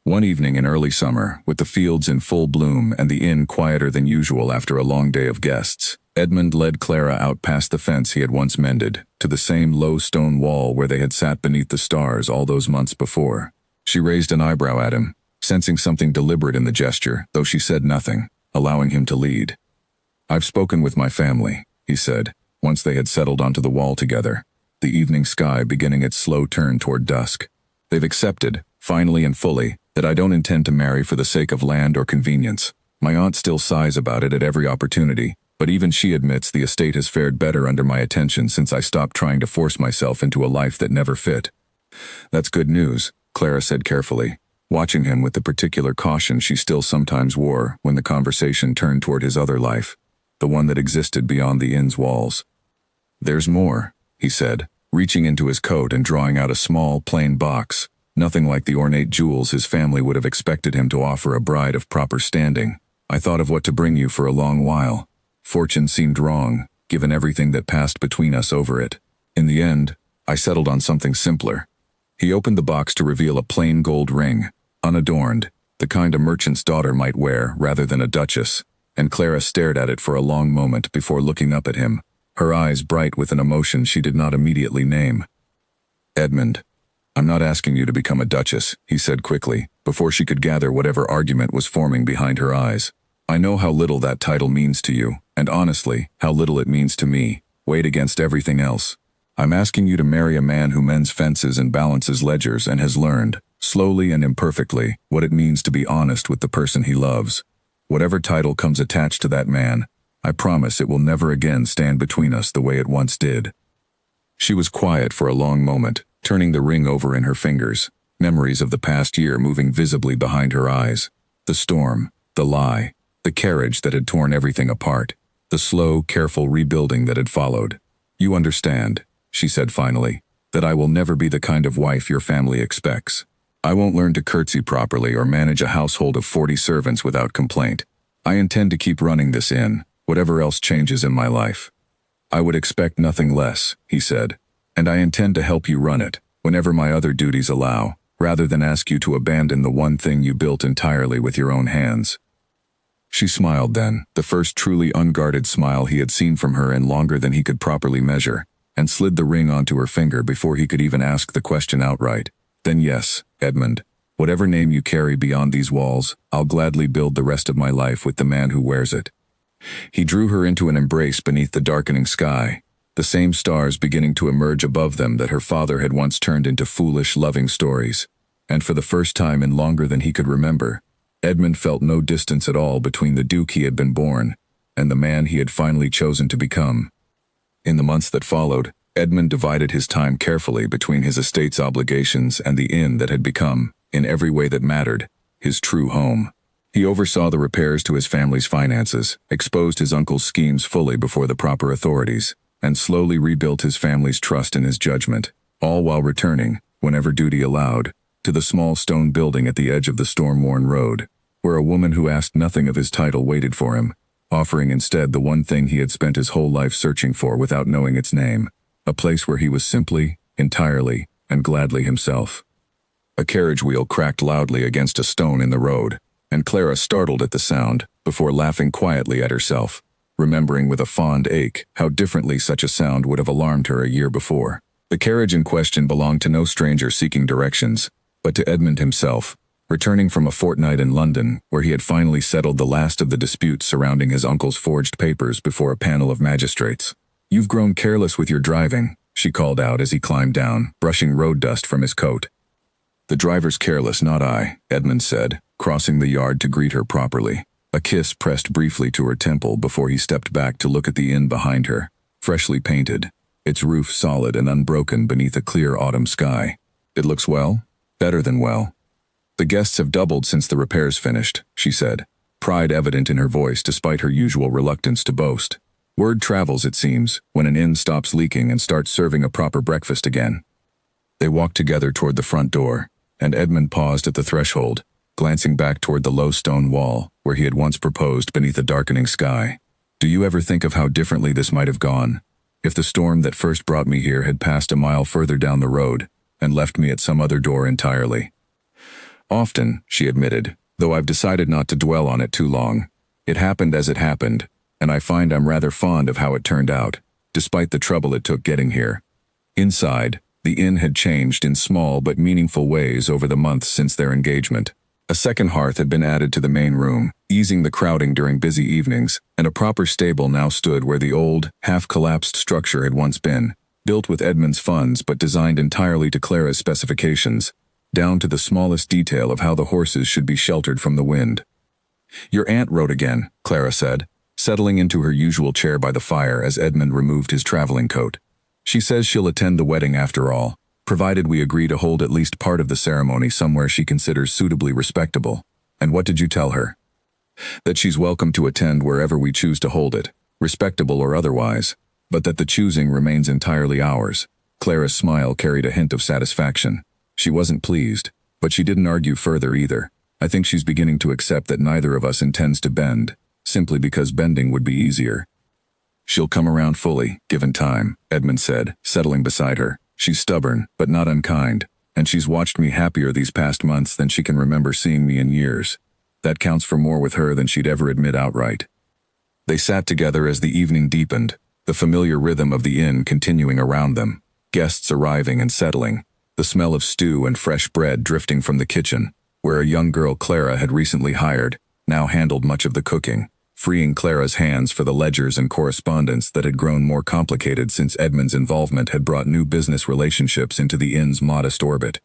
One evening in early summer, with the fields in full bloom and the inn quieter than usual after a long day of guests, Edmund led Clara out past the fence he had once mended, to the same low stone wall where they had sat beneath the stars all those months before. She raised an eyebrow at him, sensing something deliberate in the gesture, though she said nothing, allowing him to lead. "I've spoken with my family," he said, once they had settled onto the wall together, the evening sky beginning its slow turn toward dusk. "They've accepted, finally and fully, that I don't intend to marry for the sake of land or convenience. My aunt still sighs about it at every opportunity, but even she admits the estate has fared better under my attention since I stopped trying to force myself into a life that never fit." "That's good news," Clara said carefully, watching him with the particular caution she still sometimes wore when the conversation turned toward his other life, the one that existed beyond the inn's walls. "There's more," he said, reaching into his coat and drawing out a small, plain box, nothing like the ornate jewels his family would have expected him to offer a bride of proper standing. "I thought of what to bring you for a long while. Fortune seemed wrong, given everything that passed between us over it. In the end, I settled on something simpler." He opened the box to reveal a plain gold ring, unadorned, the kind a merchant's daughter might wear rather than a duchess, and Clara stared at it for a long moment before looking up at him, her eyes bright with an emotion she did not immediately name. "Edmund, I'm not asking you to become a duchess," he said quickly, before she could gather whatever argument was forming behind her eyes. "I know how little that title means to you, and honestly, how little it means to me, weighed against everything else. I'm asking you to marry a man who mends fences and balances ledgers and has learned, slowly and imperfectly, what it means to be honest with the person he loves. Whatever title comes attached to that man, I promise it will never again stand between us the way it once did." She was quiet for a long moment, turning the ring over in her fingers, memories of the past year moving visibly behind her eyes. The storm, the lie, the carriage that had torn everything apart, the slow, careful rebuilding that had followed. "You understand," she said finally, "that I will never be the kind of wife your family expects. I won't learn to curtsy properly or manage a household of 40 servants without complaint. I intend to keep running this inn, whatever else changes in my life." "I would expect nothing less," he said, "and I intend to help you run it, whenever my other duties allow, rather than ask you to abandon the one thing you built entirely with your own hands." She smiled then, the first truly unguarded smile he had seen from her in longer than he could properly measure, and slid the ring onto her finger before he could even ask the question outright. "Then yes, Edmund, whatever name you carry beyond these walls, I'll gladly build the rest of my life with the man who wears it." He drew her into an embrace beneath the darkening sky, the same stars beginning to emerge above them that her father had once turned into foolish, loving stories. And for the first time in longer than he could remember, Edmund felt no distance at all between the duke he had been born and the man he had finally chosen to become. In the months that followed, Edmund divided his time carefully between his estate's obligations and the inn that had become, in every way that mattered, his true home. He oversaw the repairs to his family's finances, exposed his uncle's schemes fully before the proper authorities, and slowly rebuilt his family's trust in his judgment, all while returning, whenever duty allowed, to the small stone building at the edge of the storm-worn road, where a woman who asked nothing of his title waited for him, offering instead the one thing he had spent his whole life searching for without knowing its name, a place where he was simply, entirely, and gladly himself. A carriage wheel cracked loudly against a stone in the road, and Clara startled at the sound, before laughing quietly at herself, remembering with a fond ache how differently such a sound would have alarmed her a year before. The carriage in question belonged to no stranger seeking directions, but to Edmund himself, returning from a fortnight in London, where he had finally settled the last of the disputes surrounding his uncle's forged papers before a panel of magistrates. "You've grown careless with your driving," she called out as he climbed down, brushing road dust from his coat. "The driver's careless, not I," Edmund said, crossing the yard to greet her properly. A kiss pressed briefly to her temple before he stepped back to look at the inn behind her, freshly painted, its roof solid and unbroken beneath a clear autumn sky. "It looks well? Better than well. The guests have doubled since the repairs finished," she said, pride evident in her voice despite her usual reluctance to boast. "Word travels, it seems, when an inn stops leaking and starts serving a proper breakfast again." They walked together toward the front door, and Edmund paused at the threshold, glancing back toward the low stone wall where he had once proposed beneath a darkening sky. "Do you ever think of how differently this might have gone, if the storm that first brought me here had passed a mile further down the road and left me at some other door entirely?" "Often," she admitted, "though I've decided not to dwell on it too long. It happened as it happened, and I find I'm rather fond of how it turned out, despite the trouble it took getting here." Inside, the inn had changed in small but meaningful ways over the months since their engagement. A second hearth had been added to the main room, easing the crowding during busy evenings, and a proper stable now stood where the old, half-collapsed structure had once been, built with Edmund's funds but designed entirely to Clara's specifications, down to the smallest detail of how the horses should be sheltered from the wind. "Your aunt wrote again," Clara said, settling into her usual chair by the fire as Edmund removed his traveling coat. "She says she'll attend the wedding after all, provided we agree to hold at least part of the ceremony somewhere she considers suitably respectable." "And what did you tell her?" "That she's welcome to attend wherever we choose to hold it, respectable or otherwise, but that the choosing remains entirely ours." Clara's smile carried a hint of satisfaction. She wasn't pleased, but she didn't argue further either. "I think she's beginning to accept that neither of us intends to bend, simply because bending would be easier." "She'll come around fully, given time," Edmund said, settling beside her. "She's stubborn, but not unkind, and she's watched me happier these past months than she can remember seeing me in years. That counts for more with her than she'd ever admit outright." They sat together as the evening deepened, the familiar rhythm of the inn continuing around them, guests arriving and settling, the smell of stew and fresh bread drifting from the kitchen, where a young girl Clara had recently hired, now handled much of the cooking, freeing Clara's hands for the ledgers and correspondence that had grown more complicated since Edmund's involvement had brought new business relationships into the inn's modest orbit.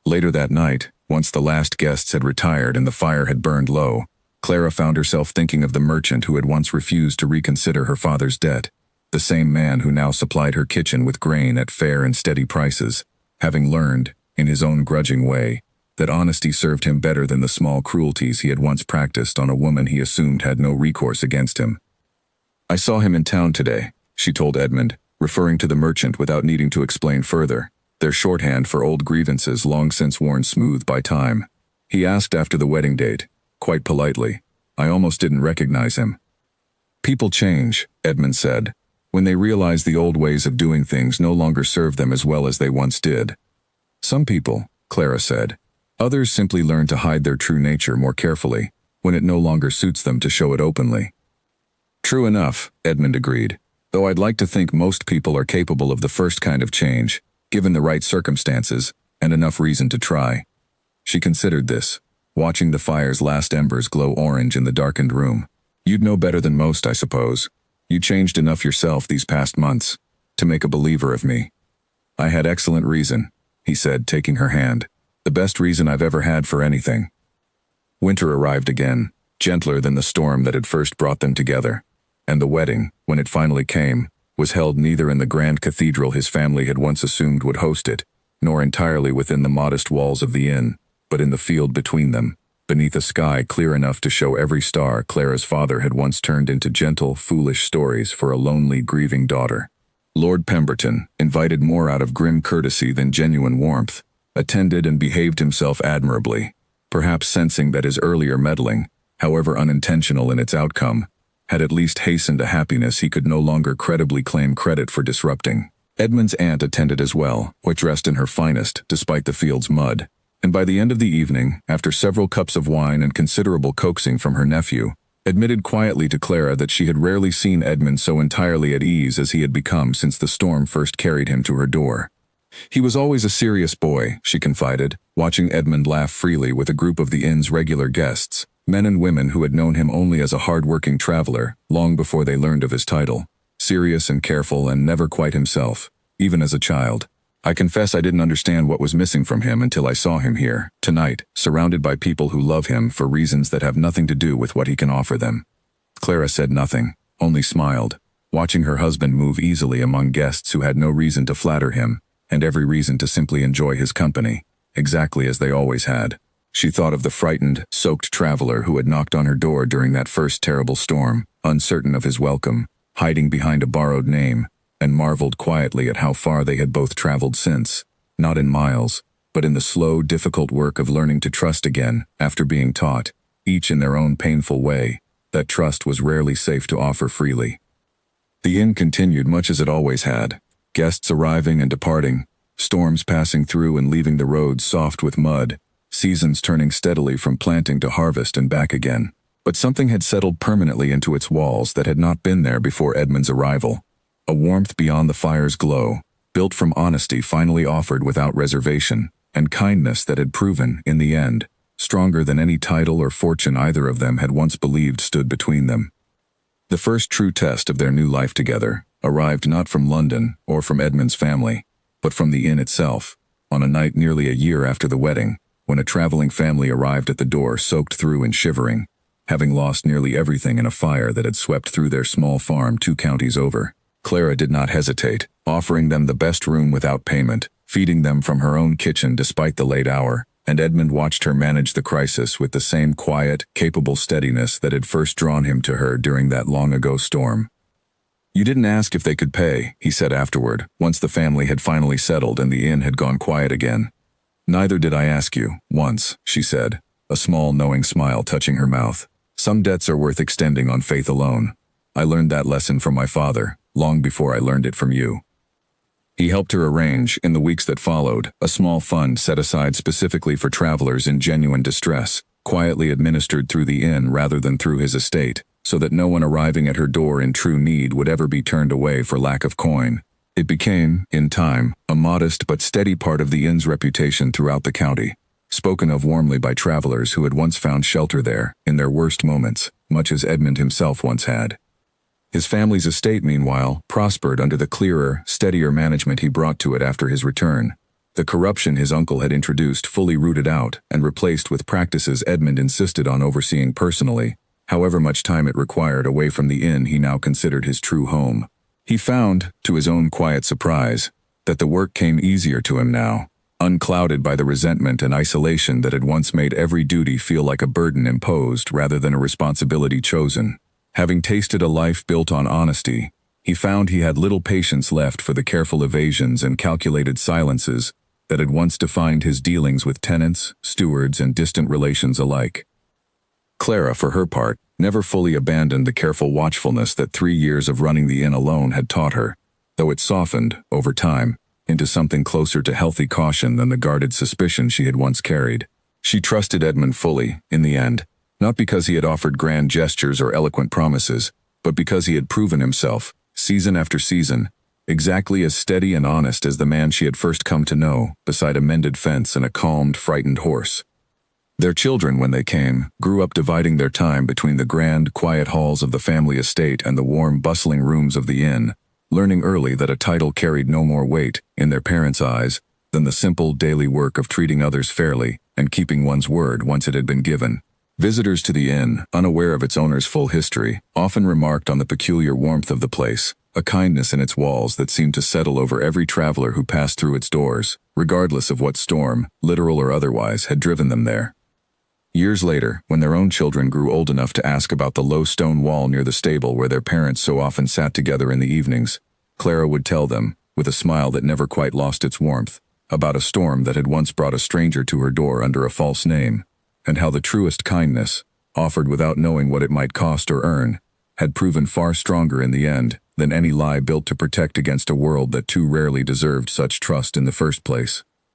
Later that night, once the last guests had retired and the fire had burned low, Clara found herself thinking of the merchant who had once refused to reconsider her father's debt, the same man who now supplied her kitchen with grain at fair and steady prices, having learned, in his own grudging way, that honesty served him better than the small cruelties he had once practiced on a woman he assumed had no recourse against him. "I saw him in town today," she told Edmund, referring to the merchant without needing to explain further, their shorthand for old grievances long since worn smooth by time. "He asked after the wedding date, quite politely. I almost didn't recognize him." "People change," Edmund said, "when they realize the old ways of doing things no longer serve them as well as they once did." "Some people," Clara said. "Others simply learn to hide their true nature more carefully, when it no longer suits them to show it openly." "True enough," Edmund agreed, "though I'd like to think most people are capable of the first kind of change, given the right circumstances, and enough reason to try." She considered this, watching the fire's last embers glow orange in the darkened room. "You'd know better than most, I suppose. You changed enough yourself these past months to make a believer of me." "I had excellent reason," he said, taking her hand. "The best reason I've ever had for anything." Winter arrived again, gentler than the storm that had first brought them together, and the wedding, when it finally came, was held neither in the grand cathedral his family had once assumed would host it, nor entirely within the modest walls of the inn, but in the field between them, beneath a sky clear enough to show every star Clara's father had once turned into gentle, foolish stories for a lonely, grieving daughter. Lord Pemberton, invited more out of grim courtesy than genuine warmth, attended and behaved himself admirably, perhaps sensing that his earlier meddling, however unintentional in its outcome, had at least hastened a happiness he could no longer credibly claim credit for disrupting. Edmund's aunt attended as well, dressed in her finest despite the field's mud, and by the end of the evening, after several cups of wine and considerable coaxing from her nephew, admitted quietly to Clara that she had rarely seen Edmund so entirely at ease as he had become since the storm first carried him to her door. He was always a serious boy, she confided, watching Edmund laugh freely with a group of the inn's regular guests, men and women who had known him only as a hard-working traveler, long before they learned of his title. Serious and careful and never quite himself, even as a child. I confess I didn't understand what was missing from him until I saw him here, tonight, surrounded by people who love him for reasons that have nothing to do with what he can offer them. Clara said nothing, only smiled, watching her husband move easily among guests who had no reason to flatter him, and every reason to simply enjoy his company, exactly as they always had. She thought of the frightened, soaked traveler who had knocked on her door during that first terrible storm, uncertain of his welcome, hiding behind a borrowed name, and marveled quietly at how far they had both traveled since, not in miles, but in the slow, difficult work of learning to trust again after being taught, each in their own painful way, that trust was rarely safe to offer freely. The inn continued much as it always had, guests arriving and departing, storms passing through and leaving the roads soft with mud, seasons turning steadily from planting to harvest and back again. But something had settled permanently into its walls that had not been there before Edmund's arrival. A warmth beyond the fire's glow, built from honesty finally offered without reservation, and kindness that had proven, in the end, stronger than any title or fortune either of them had once believed stood between them. The first true test of their new life together arrived not from London or from Edmund's family, but from the inn itself, on a night nearly a year after the wedding, when a traveling family arrived at the door soaked through and shivering, having lost nearly everything in a fire that had swept through their small farm 2 counties over. Clara did not hesitate, offering them the best room without payment, feeding them from her own kitchen despite the late hour, and Edmund watched her manage the crisis with the same quiet, capable steadiness that had first drawn him to her during that long-ago storm. "You didn't ask if they could pay," he said afterward, once the family had finally settled and the inn had gone quiet again. "Neither did I ask you, once," she said, a small knowing smile touching her mouth. "Some debts are worth extending on faith alone. I learned that lesson from my father, long before I learned it from you." He helped her arrange, in the weeks that followed, a small fund set aside specifically for travelers in genuine distress, quietly administered through the inn rather than through his estate, so that no one arriving at her door in true need would ever be turned away for lack of coin. It became, in time, a modest but steady part of the inn's reputation throughout the county, spoken of warmly by travelers who had once found shelter there, in their worst moments, much as Edmund himself once had. His family's estate, meanwhile, prospered under the clearer, steadier management he brought to it after his return. The corruption his uncle had introduced fully rooted out and replaced with practices Edmund insisted on overseeing personally, however much time it required away from the inn he now considered his true home. He found, to his own quiet surprise, that the work came easier to him now, unclouded by the resentment and isolation that had once made every duty feel like a burden imposed rather than a responsibility chosen. Having tasted a life built on honesty, he found he had little patience left for the careful evasions and calculated silences that had once defined his dealings with tenants, stewards, and distant relations alike. Clara, for her part, never fully abandoned the careful watchfulness that 3 years of running the inn alone had taught her, though it softened, over time, into something closer to healthy caution than the guarded suspicion she had once carried. She trusted Edmund fully, in the end, not because he had offered grand gestures or eloquent promises, but because he had proven himself, season after season, exactly as steady and honest as the man she had first come to know, beside a mended fence and a calmed, frightened horse. Their children, when they came, grew up dividing their time between the grand, quiet halls of the family estate and the warm, bustling rooms of the inn, learning early that a title carried no more weight, in their parents' eyes, than the simple, daily work of treating others fairly and keeping one's word once it had been given. Visitors to the inn, unaware of its owner's full history, often remarked on the peculiar warmth of the place, a kindness in its walls that seemed to settle over every traveler who passed through its doors, regardless of what storm, literal or otherwise, had driven them there. Years later, when their own children grew old enough to ask about the low stone wall near the stable where their parents so often sat together in the evenings, Clara would tell them, with a smile that never quite lost its warmth, about a storm that had once brought a stranger to her door under a false name, and how the truest kindness, offered without knowing what it might cost or earn, had proven far stronger in the end than any lie built to protect against a world that too rarely deserved such trust in the first place.